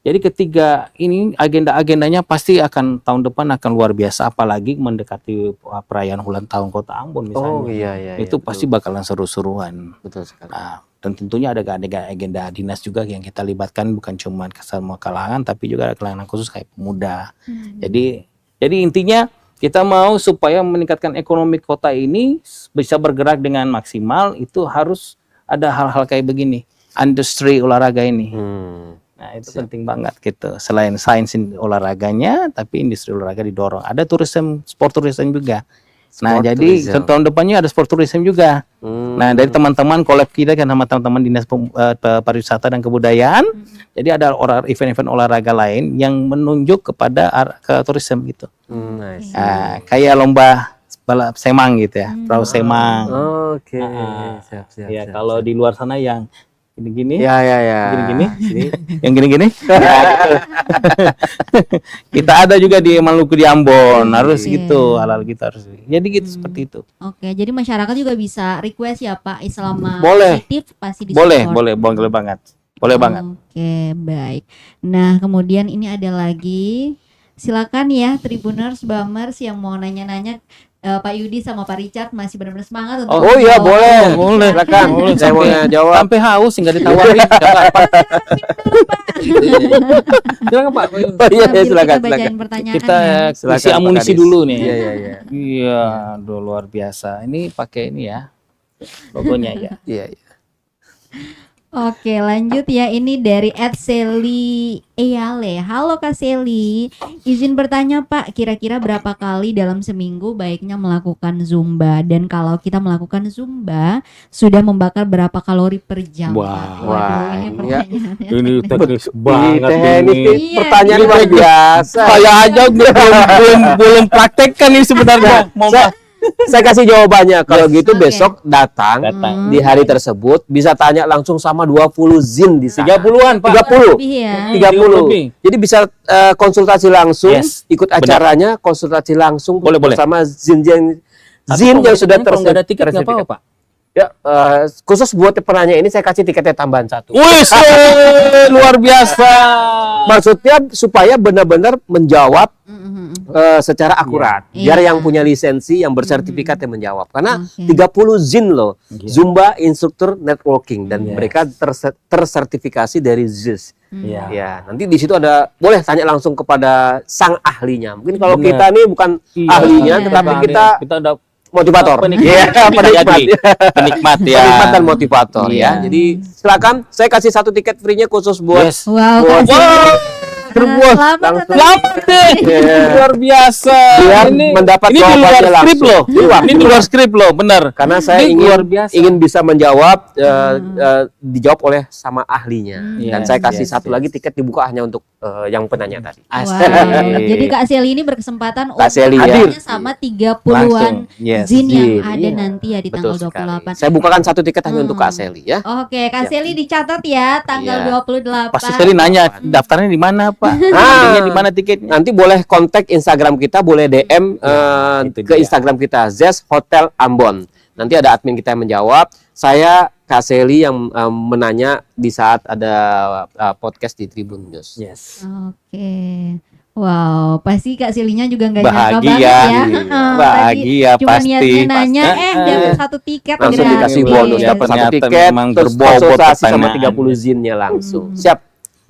jadi ketiga ini agenda-agendanya pasti akan tahun depan akan luar biasa, apalagi mendekati perayaan ulang tahun Kota Ambon misalnya. Itu pasti bakalan seru-seruan. Betul sekali. Nah, dan tentunya ada agenda dinas juga yang kita libatkan, bukan cuma semua kalangan tapi juga ada kalangan khusus kayak pemuda. Jadi intinya kita mau supaya meningkatkan ekonomi kota ini bisa bergerak dengan maksimal, itu harus ada hal-hal kayak begini, industri olahraga ini. Nah, itu penting banget gitu. Selain sains olahraganya, tapi industri olahraga didorong. Ada sport tourism juga. Nah, jadi tahun depannya ada sport tourism juga. Nah, dari teman-teman kolab kita kan sama teman-teman Dinas Pariwisata dan Kebudayaan. Jadi ada event-event olahraga lain yang menunjuk kepada ke tourism gitu. Nah, kayak lomba balap semang gitu ya, perahu semang. Siap. Ya, kalau di luar sana yang gini-gini, gini-gini, yang gini-gini, ya, gitu. Kita ada juga di Maluku, di Ambon, harus gitu, halal kita harus. Jadi gitu seperti itu. Oke, jadi masyarakat juga bisa request ya Pak, selama boleh, aktif pasti disupport. boleh banget, banget. Oke, baik. Nah, kemudian ini ada lagi, silakan ya Tribuners, Bamers yang mau nanya-nanya. Pak Yudi sama Pak Richard masih benar-benar semangat untuk boleh. Silakan. Saya mau jawab. Sampai haus nggak ditawarin. Silakan Pak. Silakan. Bacain pertanyaan. Kita isi amunisi dulu nih. Iya. Luar biasa. Ini pakai ini ya, logonya ya. Iya. Oke, lanjut ya. Ini dari @Seli Eyale. Halo Kak Seli, izin bertanya Pak, kira-kira berapa kali dalam seminggu baiknya melakukan Zumba? Dan kalau kita melakukan Zumba, sudah membakar berapa kalori per jam? Wah, ini pertanyaannya. Ini teknis banget ini. Pertanyaan luar biasa. Saya aja belum praktekkan ini sebenarnya. Saya kasih jawabannya. Kalau gitu besok datang di hari tersebut, bisa tanya langsung sama 20 zin di sana. 30-an Pak. 30. Lebih ya. 30. Jadi bisa konsultasi langsung, ikut acaranya, konsultasi langsung bersama zin yang sudah ada tiket nggak apa-apa Pak? Ya, khusus buat penanya ini saya kasih tiketnya tambahan 1. Wih, luar biasa. Maksudnya supaya benar-benar menjawab secara akurat. Biar yang punya lisensi, yang bersertifikat yang menjawab. Karena 30 zin loh, Zumba Instructor Networking, dan mereka tersertifikasi dari ZIS. Ya, nanti di situ ada, boleh tanya langsung kepada sang ahlinya. Mungkin kalau kita nih bukan ahlinya, tetapi kita udah motivator, penikmat dan motivator ya. Jadi silakan, saya kasih 1 tiket free-nya khusus buat Selamat deh. Luar biasa. Ini mendapat ini di luar skrip loh. Ini di luar skrip loh, benar. Karena saya ingin bisa menjawab, dijawab oleh sama ahlinya. Dan saya kasih 1 lagi tiket dibuka hanya untuk yang penanya tadi. Jadi Kak Seli ini berkesempatan untuk hadir sama 30-an zin yang ada nanti ya di tanggal 28. Saya bukakan 1 tiket hanya untuk Kak Seli ya. Oke, Kak Seli dicatat ya tanggal 28. Pasti Seli nanya daftarnya di mana Pak? Di mana tiketnya? Nanti boleh kontak Instagram kita, boleh DM ke Instagram kita Zest Hotel Ambon. Nanti ada admin kita yang menjawab. Saya Kak Seli yang menanya di saat ada podcast di Tribun News. Oke. Wow, pasti Kak Selinya juga nggak nyangka banget Bahagia, ya. bahagia Cuma pasti. niatnya nanya, dapat 1 tiket langsung gratis. dikasih bonus, dapat 1 tiket, terus konsultasi sama 30 zinnya langsung. Siap.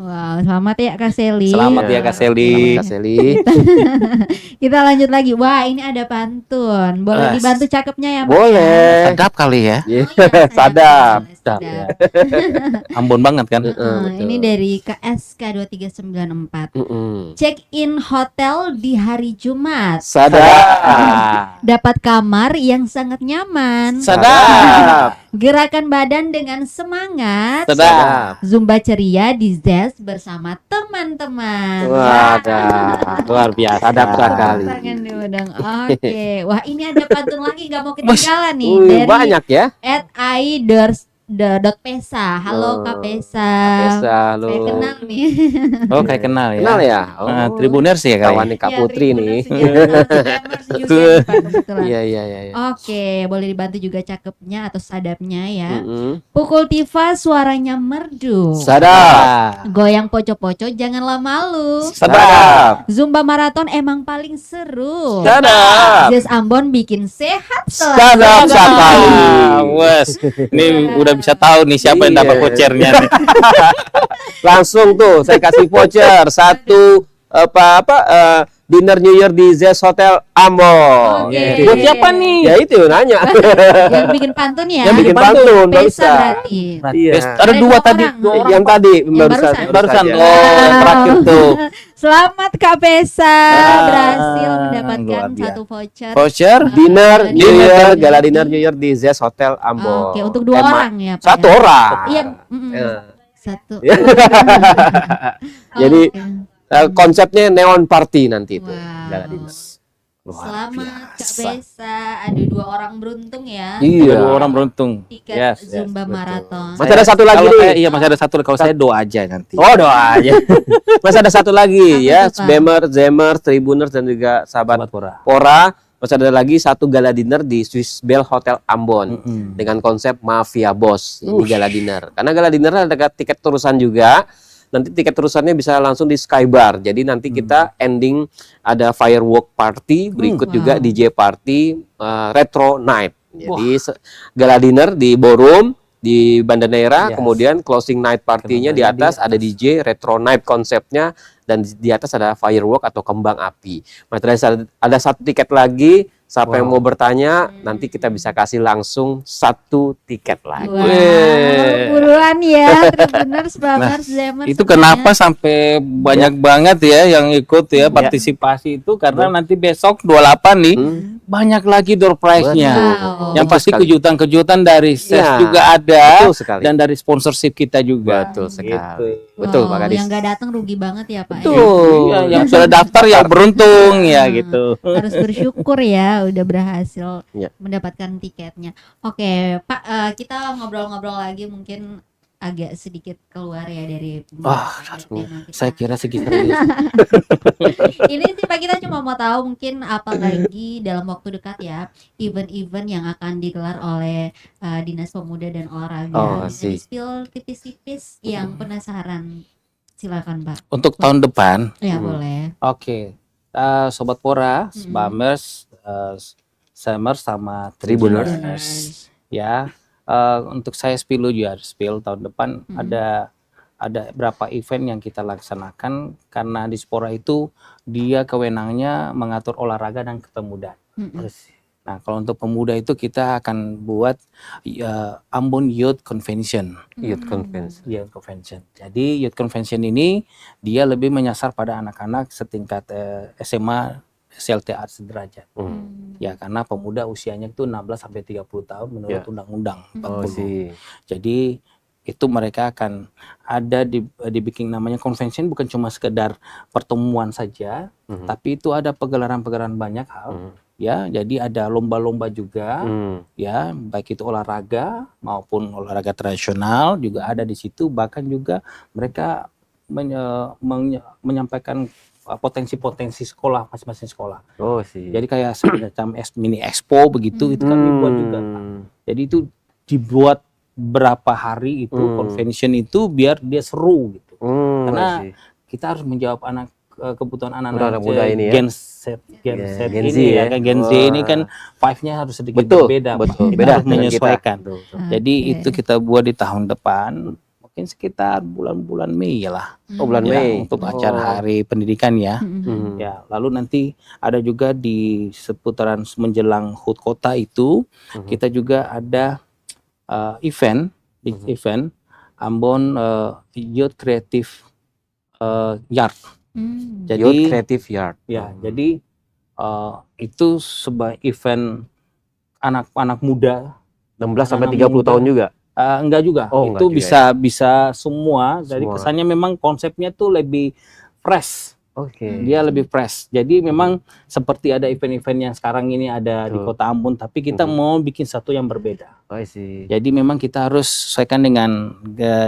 Wow, selamat ya Kak Seli. Selamat ya Kak Seli. Kak Seli. Kita lanjut lagi. Wah, ini ada pantun. Boleh dibantu cakepnya ya, Pak? Boleh. Sadap kali ya. Sadap. Ya. Ambon banget kan. Ini dari KSK 2394. Check in hotel di hari Jumat. Sadap. Dapat kamar yang sangat nyaman. Sadap. Gerakan badan dengan semangat. Sedap. Zumba ceria di Zest bersama teman-teman. Wadah, Luar biasa. sadap sekali. Tangan diundang. Oke. Wah, ini ada pantun lagi nggak mau ketinggalan nih Wih, dari banyak ya. @ai.pesa. Halo Kak Pesa. Pesa, halo. Saya kenal nih. Oh, kayak kenal ya. Kenal ya? Tribuners ya kali. Kawannya Kak Ya, Putri nih. Tribuners, Jammers juga Betul. nih, Pak, kebetulan. Iya, iya, iya. Oke, boleh dibantu juga cakepnya atau sadapnya ya. Mm-mm. Pukul tifa suaranya merdu. Sadap. Goyang poco-poco janganlah malu. Sadap. Zumba maraton emang paling seru. Sadap. Zes Ambon bikin sehat Sadap selalu. sekali. Wes, ini udah bisa tahu nih siapa yang dapat Iya. vouchernya nih. Langsung tuh saya kasih voucher satu dinner New Year di Zest Hotel Ambon. Oke. Buat siapa nih? Ya itu nanya. Yang bikin pantun ya. Yang bikin pantun Pesa barusan. berarti. Iya. Ada dua tadi. orang. Dua orang. Yang tadi barusan. Barusan. aja. Oh, terakhir tuh. Selamat Kak Pesa berhasil luar mendapatkan biasa. satu voucher. Voucher Dinner New Year, Dinner. gala dinner New Year di Zest Hotel Ambon. Oke, untuk dua orang ya Pak. Satu ya? orang. Iya, Ya. satu. Ya. Jadi Oke. konsepnya neon party nanti itu. Wow. Gala dinner. Selamat Kak Pesa. Ada dua orang beruntung ya. Iya. Dua orang beruntung. Tiket Yes, Zumba betul. Marathon. Masih ada satu lagi Kalau nih. iya masih ada satu. Kalau saya doa aja nanti. Oh doa aja. Masih ada satu lagi Apa ya, tuh, Pak? Spammer, Jammer, Tribuners dan juga sahabat Sahabat Pora. Pora. Masih ada lagi satu gala dinner di Swiss Bell Hotel Ambon Mm-mm. dengan konsep Mafia Boss. Ini gala dinner. Karena gala dinner ada tiket terusan juga. Nanti tiket terusannya bisa langsung di Skybar. Jadi nanti kita ending ada firework party, berikut juga Wow. DJ party, retro night. Jadi gala dinner di ballroom di Bandanera, Yes. kemudian closing night partinya di Kemudian atas ada DJ retro night konsepnya dan di atas ada firework atau kembang api. Material ada satu tiket lagi. Siapa yang mau bertanya, nanti kita bisa kasih langsung satu tiket lagi. Wow, Weh. buruan ya Tribuners, Spamers, Jammers Itu semuanya. kenapa sampai banyak banget ya yang ikut ya partisipasi itu karena nanti besok 28 nih banyak lagi door prize-nya. Wow. Yang pasti Betul sekali. kejutan-kejutan dari SES Ya, juga ada betul sekali. dan dari sponsorship kita juga. Betul sekali. Gitu. Betul Pak Wow, Kadis. yang nggak datang rugi banget ya Pak. Ya. Betul. Iya, yang sudah daftar yang beruntung ya gitu. Harus bersyukur ya udah berhasil Ya. mendapatkan tiketnya. Oke Pak, kita ngobrol-ngobrol lagi mungkin agak sedikit keluar ya dari tema kita. Saya kira segitu. Ini sih Pak, kita cuma mau tahu mungkin apa lagi dalam waktu dekat ya event-event yang akan digelar oleh Dinas Pemuda dan Olahraga. Oh, Bisa sih. di-spill tipis-tipis yang penasaran. Silakan Pak. Untuk tahun depan, Ya boleh. oke. Sobat Pora, Spamers, Samers sama Tribuners. Ya, untuk saya spill ya, spill tahun depan ada berapa event yang kita laksanakan karena di Spora itu dia kewenangannya mengatur olahraga dan kepemudaan. Nah, kalau untuk pemuda itu kita akan buat Ambon Youth Convention. Youth Conference. Youth Convention. Jadi Youth Convention ini dia lebih menyasar pada anak-anak setingkat SMA SLTA sederajat. Ya, karena pemuda usianya itu 16 sampai 30 tahun menurut undang-undang 40. sih. Jadi itu mereka akan ada dibikin namanya convention, bukan cuma sekedar pertemuan saja, tapi itu ada pegelaran-pegelaran banyak hal. Ya, jadi ada lomba-lomba juga, ya, baik itu olahraga maupun olahraga tradisional juga ada di situ. Bahkan juga mereka menyampaikan potensi-potensi sekolah masing-masing sekolah. Oh sih. Jadi kayak semacam mini expo begitu, itu kan dibuat juga. Jadi itu dibuat berapa hari itu convention itu biar dia seru gitu. Karena kita harus menjawab kebutuhan anak-anak muda ini ya. Gen Z Gen Z ini ya. ya kan Gen Z ini kan vibe-nya harus sedikit Betul, berbeda. betul. Kita Beda harus dengan kita. menyesuaikan. Betul. Jadi itu kita buat di tahun depan, mungkin sekitar bulan-bulan Mei lah. Oh bulan Ya, Mei. untuk acara Hari Pendidikan ya. Hmm. Ya, lalu nanti ada juga di seputaran menjelang HUT kota itu kita juga ada event Ambon Youth Creative Yard. Jadi Youth Creative Yard. ya, jadi itu sebuah event anak-anak muda 16 sampai 30 tahun juga. Enggak juga. Oh, itu enggak bisa semua. Dari Semua. kesannya memang konsepnya tuh lebih fresh. Oke. Dia lebih fresh. Jadi memang seperti ada event-event yang sekarang ini ada di Kota Ambon, tapi kita mau bikin satu yang berbeda. I see. Jadi memang kita harus sesuaikan dengan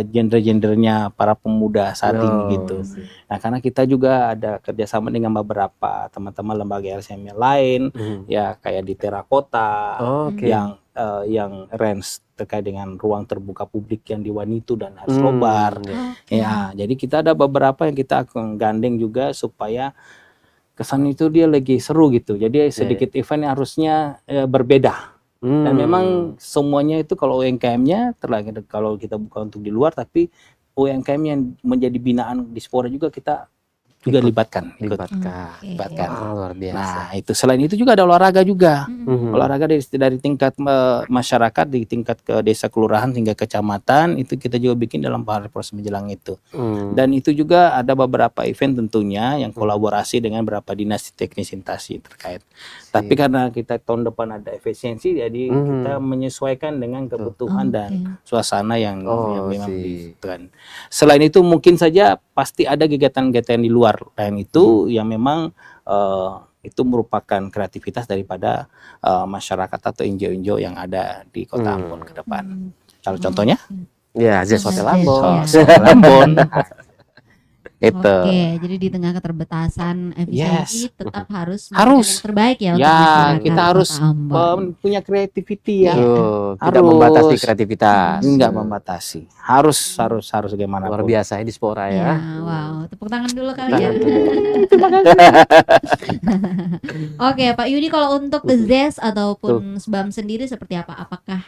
gender-gendernya para pemuda saat ini gitu. Nah, karena kita juga ada kerjasama dengan beberapa teman-teman lembaga LSM yang lain, ya kayak di Terakota, yang range terkait dengan ruang terbuka publik yang di Wanitu dan Haris Lobar. Ya, jadi kita ada beberapa yang kita akan gandeng juga supaya kesan itu dia lagi seru gitu. Jadi sedikit event yang harusnya berbeda. Dan memang semuanya itu kalau UMKM-nya terlagi kalau kita buka untuk di luar, tapi UMKM yang menjadi binaan Dispora juga kita juga libatkan. Luar biasa. Nah, itu selain itu juga ada olahraga juga. Olahraga dari tingkat masyarakat, di tingkat ke desa kelurahan hingga kecamatan, itu kita juga bikin dalam proses menjelang itu. Dan itu juga ada beberapa event tentunya yang kolaborasi dengan beberapa dinas teknis intasi terkait. Tapi karena kita tahun depan ada efisiensi, jadi kita menyesuaikan dengan kebutuhan dan suasana yang memang dibutuhkan. Selain itu mungkin saja pasti ada kegiatan-kegiatan di luar lain itu yang memang itu merupakan kreativitas daripada masyarakat atau NGO-NGO yang ada di Kota Ambon ke depan. Kalau contohnya? Ya, Zest Hotel Ambon. Ambon. Itu. Oke, jadi di tengah keterbatasan efisiensi tetap harus yang terbaik ya. Ya, kita harus punya creativity ya. Tidak membatasi kreativitas. Enggak membatasi. Harus gimana Luar biasa ini Dispora ya. Wow, tepuk tangan dulu kali ya. Oke, Pak Yudi, kalau untuk Zest ataupun SBAM sendiri seperti apa? Apakah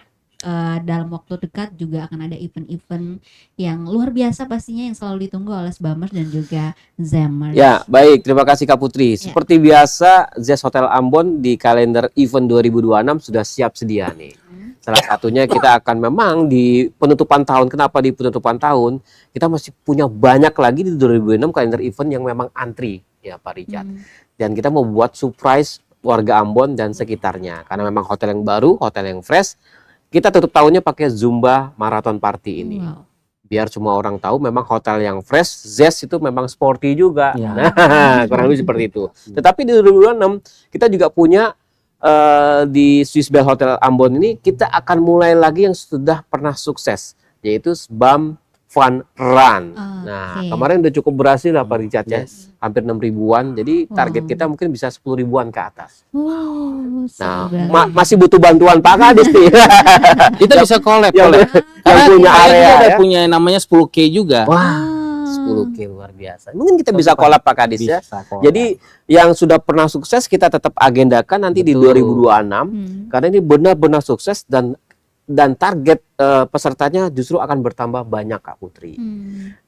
dalam waktu dekat juga akan ada event-event yang luar biasa pastinya yang selalu ditunggu oleh SBAMers dan juga Zemmers? Ya, baik. Terima kasih Kak Putri. Seperti biasa, Zest Hotel Ambon di kalender event 2026 sudah siap sedia nih. Salah satunya kita akan memang di penutupan tahun. Kenapa di penutupan tahun? Kita masih punya banyak lagi di 2026 kalender event yang memang antri, ya Pak Richard. Dan kita mau buat surprise warga Ambon dan sekitarnya. Karena memang hotel yang baru, hotel yang fresh. Kita tutup tahunnya pakai Zumba Marathon Party ini. Biar semua orang tahu memang hotel yang fresh, Zest itu memang sporty juga. Nah, kurang lebih seperti itu. Tetapi di 2026 kita juga punya di Swiss Bell Hotel Ambon ini kita akan mulai lagi yang sudah pernah sukses, yaitu SBAM Fun Run. Nah, kemarin udah cukup berhasil lah Pak Richard ya. Hampir 6 ribuan. Jadi target kita mungkin bisa 10 ribuan ke atas. Nah, masih butuh bantuan Pak Kadis nih. Kita bisa collab. Yang punya area ada ya. punya namanya 10K juga. Wah, 10K luar biasa. Mungkin kita bisa collab Pak Kadis ya. Jadi yang sudah pernah sukses kita tetap agendakan nanti di 2026 karena ini benar-benar sukses dan target pesertanya justru akan bertambah banyak Kak Putri.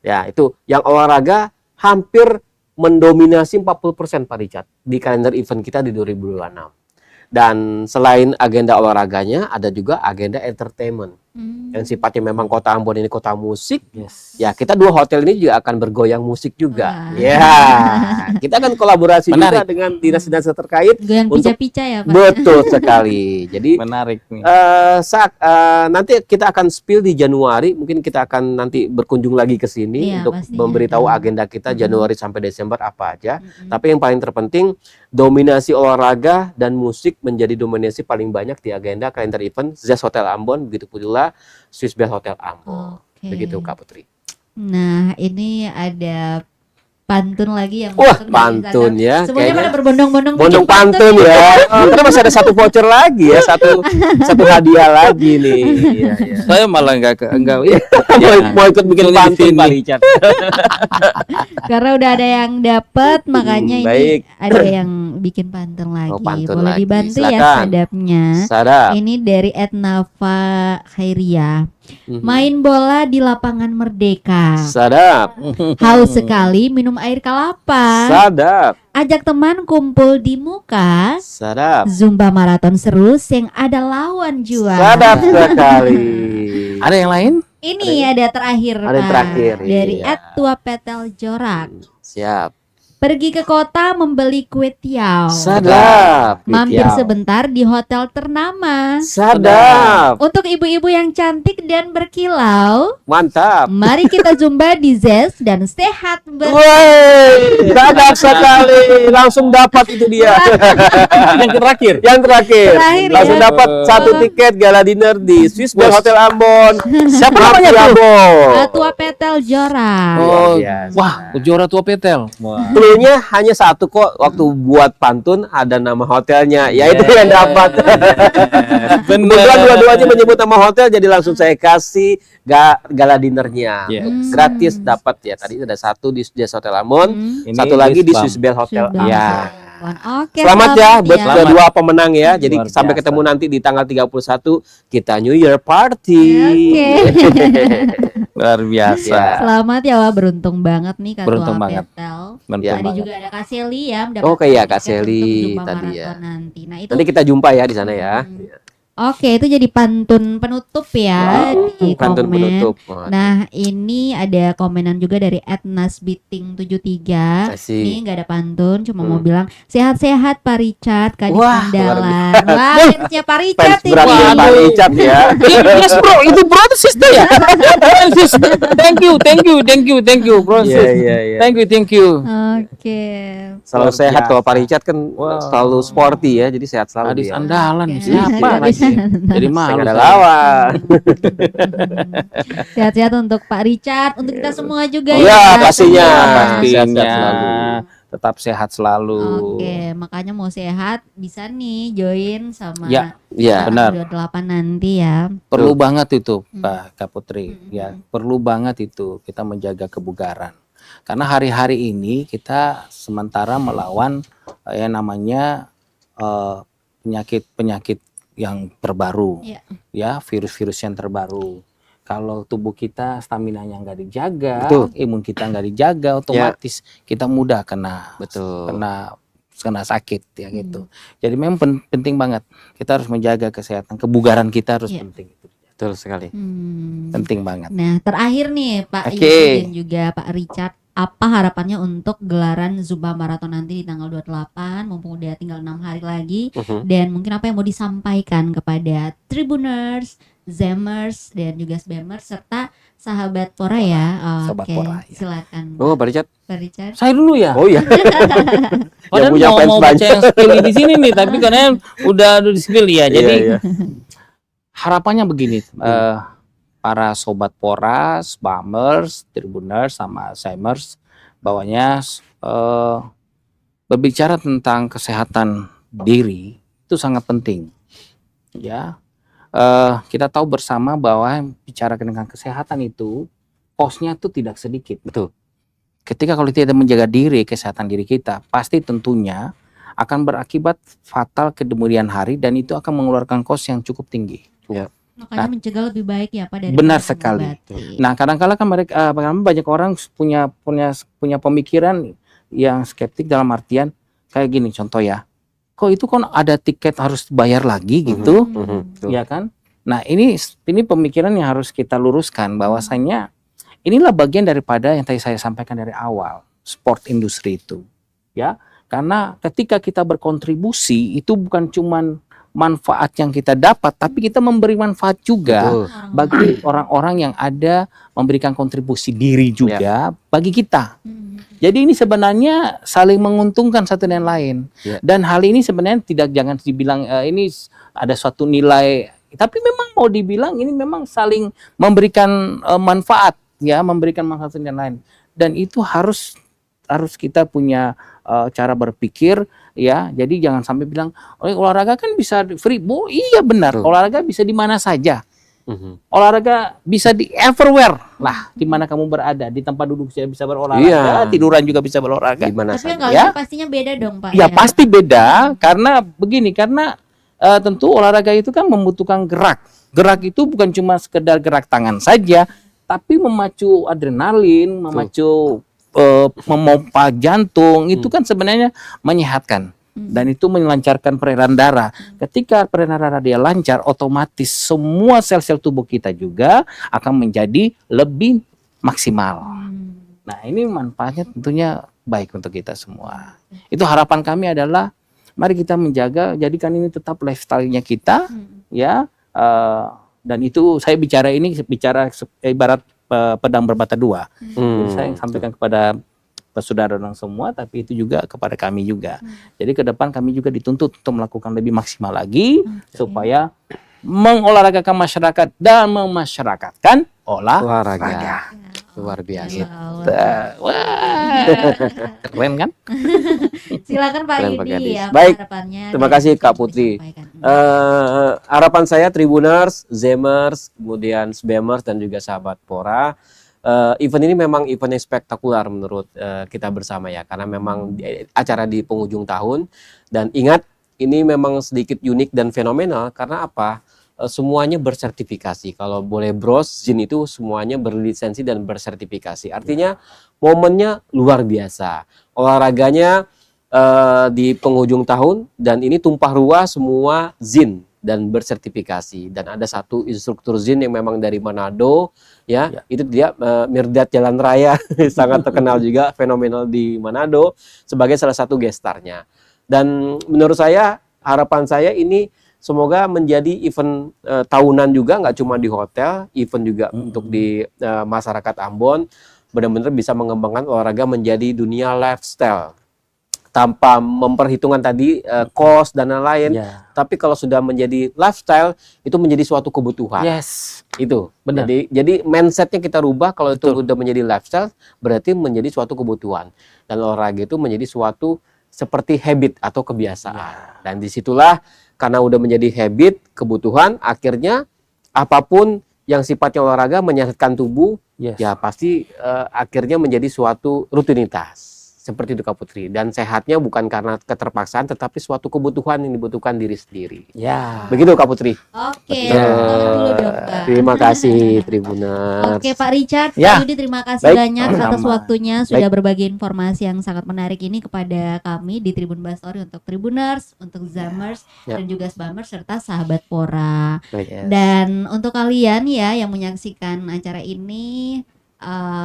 Ya, itu yang olahraga hampir mendominasi 40% Pak Richard di kalender event kita di 2026. Dan selain agenda olahraganya, ada juga agenda entertainment. Yang sifatnya memang Kota Ambon ini kota musik. Ya, kita dua hotel ini juga akan bergoyang musik juga. Ya, kita akan kolaborasi juga dengan dinas-dinas terkait. Goyang pica-pica ya Pak? Betul sekali. Jadi menarik nih. Nanti kita akan spill di Januari. Mungkin kita akan nanti berkunjung lagi ke sini untuk memberitahu agenda kita Januari sampai Desember apa aja. Tapi yang paling terpenting, dominasi olahraga dan musik menjadi dominasi paling banyak di agenda kalender event Zest Hotel Ambon, begitu pula Swiss Bell Hotel Ambon. Begitu Kak Putri. Nah, ini ada pantun lagi yang pantun ya. Semuanya pada berbondong-bondong pantun ya. Terus masih ada satu voucher lagi ya, satu hadiah lagi nih. Iya. Saya malah enggak mau ikut bikin pantun Pak Richard. Karena udah ada yang dapat, makanya ini ada yang bikin pantun lagi. Boleh lagi. Dibantu ya sadapnya. Ini dari Etnava Khairia. Main bola di lapangan Merdeka. Sadap. Haus sekali minum air kelapa. Sadap. Ajak teman kumpul di muka. Sadap. Zumba maraton seru yang ada lawan juara. Sadap sekali. Ada yang lain? Ini ada terakhir Pak. Ada terakhir. Dari Tua Petel Jorak. Siap. Pergi ke kota membeli kue tiaw. Sadap. Mampir Tiaw. sebentar di hotel ternama. Sadap. Untuk ibu-ibu yang cantik dan berkilau, Mantap. mari kita zumba di Zest dan sehat Woi, sadap sekali. Langsung dapat itu dia. Yang terakhir. Yang terakhir. Terakhir, Langsung ya. dapat 1 tiket gala dinner di Swiss Bell Hotel Ambon. Siapa namanya tuh? Ambon. Tua Petel Jora. Oh, biasa. wah, juara tua petel. Wah. Cluenya hanya satu kok. Waktu buat pantun ada nama hotelnya. Ya itu yang dapat. Kebetulan dua-duanya menyebut nama hotel, jadi langsung saya kasih gala dinernya. Yes. Gratis dapat ya. Tadi ada 1 di Swiss Hotel Ambon, Ini 1 lagi di Swiss Swiss Bell Hotel. Swiss Bell Ya. Oke, Selamat ya buat ya. kedua pemenang ya. Jadi Luar sampai biasa. ketemu nanti di tanggal 31 kita New Year Party. Oke. Luar biasa. Ya. Selamat ya, Wak. Beruntung banget nih Kak Beruntung Tua banget. Petel. Beruntung Ya. Tadi banget. juga ada Kak Seli ya, Oh, kayak tiket Kak Seli untuk Zumba tadi Marathon ya. nanti. Nah, itu Nanti kita jumpa ya di sana ya. Oke, itu jadi pantun penutup ya di Pantun komen. penutup. Nah, ini ada komenan juga dari @nasbiting73. Asik. Ini nggak ada pantun, cuma mau bilang sehat-sehat Pak Richard, Kadis Wah, Andalan. Wah, fansnya Pak Richard Fans beratnya ini. Pak Richard ya. Yes bro, itu bro itu sister ya. Sis, thank you bro. Iya, Sis. iya, iya. Thank you. Oke. Selalu Luar sehat biasa. kalau Pak Richard kan Wow. selalu sporty ya, jadi sehat selalu Adis dia. andalan Oke. siapa Adis lagi? Andalan. Jadi Saya malu. nggak ada saya. lawan. Sehat-sehat untuk Pak Richard, untuk kita semua juga Iya, ya. pastinya. Pastinya Sehat-sehat selalu. tetap sehat selalu. Oke, makanya mau sehat bisa nih join sama Ya, Iya. benar. 28 nanti ya. Perlu banget itu, Kak Putri. Ya, perlu banget itu kita menjaga kebugaran. Karena hari-hari ini kita sementara melawan yang namanya penyakit-penyakit yang terbaru, Iya. ya virus-virus yang terbaru. Kalau tubuh kita stamina-nya nggak dijaga, Betul. imun kita nggak dijaga, otomatis kita mudah kena Betul. kena sakit ya gitu. Jadi memang penting banget kita harus menjaga kesehatan, kebugaran kita harus Iya. penting. Betul sekali. Penting banget. Nah, terakhir nih Pak Oke. Yudi dan juga Pak Richard, apa harapannya untuk gelaran Zumba Marathon nanti di tanggal 28, mumpung udah tinggal 6 hari lagi, dan mungkin apa yang mau disampaikan kepada Tribuners, Zemers, dan juga Sbemers serta sahabat Pora ya. Sahabat Oke, Pora, ya. silakan Oh, Pak Richard. Pak Richard. Saya dulu ya. Oh iya. Padahal punya fans mau baca banyak. yang skill di sini nih, tapi karena udah di skill ya. Jadi Iya, iya. harapannya begini, para sobat Poras, Bamers, Tribuners, sama Simers, bahwanya berbicara tentang kesehatan diri itu sangat penting. Ya, kita tahu bersama bahwa bicara tentang kesehatan itu kosnya itu tidak sedikit. Betul. Ketika kalau tidak menjaga diri, kesehatan diri kita, pasti tentunya akan berakibat fatal ke kemudian hari dan itu akan mengeluarkan kos yang cukup tinggi. Makanya mencegah lebih baik ya Pak dari Benar sekali. Nah, kadang-kala kan mereka banyak orang punya pemikiran yang skeptik dalam artian kayak gini, contoh ya. Kok itu kan ada tiket harus bayar lagi gitu, Betul. ya kan? Nah, ini pemikiran yang harus kita luruskan bahwasanya inilah bagian daripada yang tadi saya sampaikan dari awal, sport industri itu. Ya, karena ketika kita berkontribusi itu bukan cuman manfaat yang kita dapat, tapi kita memberi manfaat juga Betul. bagi orang-orang yang ada memberikan kontribusi diri juga bagi kita. Jadi ini sebenarnya saling menguntungkan satu dan lain. Ya. Dan hal ini sebenarnya jangan dibilang ini ada suatu nilai, tapi memang mau dibilang ini memang saling memberikan manfaat, ya, memberikan manfaat satu dan lain. Dan itu harus kita punya cara berpikir, ya. Jadi jangan sampai bilang olahraga kan bisa free. Iya benar, Betul. olahraga bisa di mana saja. Olahraga bisa di everywhere lah, di mana kamu berada, di tempat duduk saya bisa berolahraga, Iya. tiduran juga bisa berolahraga. Gimana Tapi yang saja. kalau Ya. ini pastinya beda dong Pak. Ya pasti beda karena begini, karena tentu olahraga itu kan membutuhkan gerak. Gerak itu bukan cuma sekedar gerak tangan saja, tapi memacu adrenalin, memacu memompa jantung, itu kan sebenarnya menyehatkan. Dan itu melancarkan peredaran darah. Ketika peredaran darah dia lancar, otomatis semua sel-sel tubuh kita juga akan menjadi lebih maksimal. Nah, ini manfaatnya tentunya baik untuk kita semua. Itu harapan kami adalah mari kita menjaga, jadikan ini tetap lifestyle-nya kita, ya. Dan itu saya bicara ibarat pedang berbata dua. Jadi saya sampaikan kepada saudara dan semua, tapi itu juga kepada kami juga. Jadi ke depan kami juga dituntut untuk melakukan lebih maksimal lagi supaya mengolahragakan masyarakat dan memasyarakatkan olahraga. Luar biasa. Wah, keren kan? Silakan Pak Keren, Pak Yudi Gadis. ya, Baik, harapannya terima dan kasih, yang Kak bisa Putri. disampaikan. Harapan saya Tribuners, Zemers, kemudian Sbemers dan juga sahabat Pora, event ini memang event yang spektakuler menurut kita bersama ya, karena memang acara di penghujung tahun, dan ingat ini memang sedikit unik dan fenomenal karena apa? Semuanya bersertifikasi. Kalau boleh bros, ZIN itu semuanya berlisensi dan bersertifikasi. Artinya momennya luar biasa. Olahraganya di penghujung tahun, dan ini tumpah ruah semua ZIN dan bersertifikasi. Dan ada satu instruktur ZIN yang memang dari Manado, ya. Itu dia Mirdad Jalan Raya, sangat terkenal juga, fenomenal di Manado sebagai salah satu gestarnya. Dan menurut saya, harapan saya ini semoga menjadi event tahunan juga, nggak cuma di hotel, event juga untuk di masyarakat Ambon, benar-benar bisa mengembangkan olahraga menjadi dunia lifestyle tanpa memperhitungkan tadi cost dan lain-lain. Tapi kalau sudah menjadi lifestyle, itu menjadi suatu kebutuhan. Yes, Itu benar. Jadi mindsetnya kita rubah. Kalau itu sudah menjadi lifestyle, berarti menjadi suatu kebutuhan, dan olahraga itu menjadi suatu seperti habit atau kebiasaan. Dan disitulah, karena udah menjadi habit, kebutuhan, akhirnya apapun yang sifatnya olahraga menyehatkan tubuh, ya pasti akhirnya menjadi suatu rutinitas. Seperti itu Kak Putri. Dan sehatnya bukan karena keterpaksaan, tetapi suatu kebutuhan yang dibutuhkan diri sendiri. Ya. Begitu Kak Putri. Oke, tolong dulu dong Pak. Terima kasih Tribuners. Oke Pak Richard, Ya. Pak Yudi terima kasih Baik. banyak atas Sama. waktunya sudah berbagi informasi yang sangat menarik ini kepada kami di Tribun Bastory, untuk Tribuners, untuk Zamers, Ya. dan juga Sbamers serta sahabat Pora. Baik. Dan untuk kalian ya yang menyaksikan acara ini,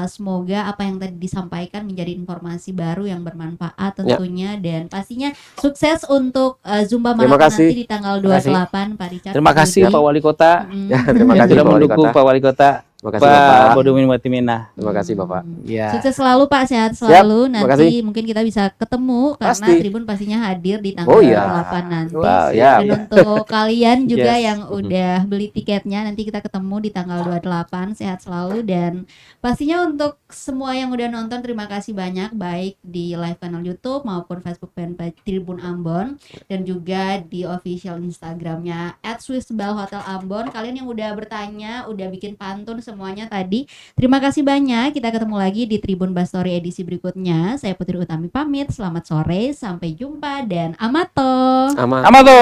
semoga apa yang tadi disampaikan menjadi informasi baru yang bermanfaat tentunya, dan pastinya sukses untuk Zumba Terima Marathon kasih. nanti di tanggal 28 Pak Richard. Terima kasih Yudi. Pak Wali Kota Ya, terima yang kasih sudah Pak Wali mendukung Kota. Pak Wali Kota, Terima kasih Pak Bapak. Bodomin Watimena. Terima kasih Bapak. Ya. Sukses selalu Pak, sehat Siap, selalu. terima Nanti kasih. mungkin kita bisa ketemu karena Pasti. Tribun pastinya hadir di tanggal Oh, iya. 8 nanti. Wow, ya. Dan untuk kalian juga Yes. yang udah beli tiketnya, nanti kita ketemu di tanggal 28. Sehat selalu, dan pastinya untuk semua yang udah nonton, terima kasih banyak, baik di live channel YouTube maupun Facebook fanpage Tribun Ambon, dan juga di official Instagramnya @swissbellhotelambon. Kalian yang udah bertanya, udah bikin pantun semuanya tadi, terima kasih banyak. Kita ketemu lagi di Tribun Bastory edisi berikutnya. Saya Putri Utami pamit. Selamat sore, sampai jumpa, dan amato. Aman. Amato.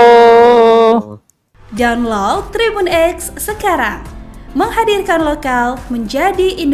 Download Tribun X sekarang. Menghadirkan lokal menjadi Indonesia.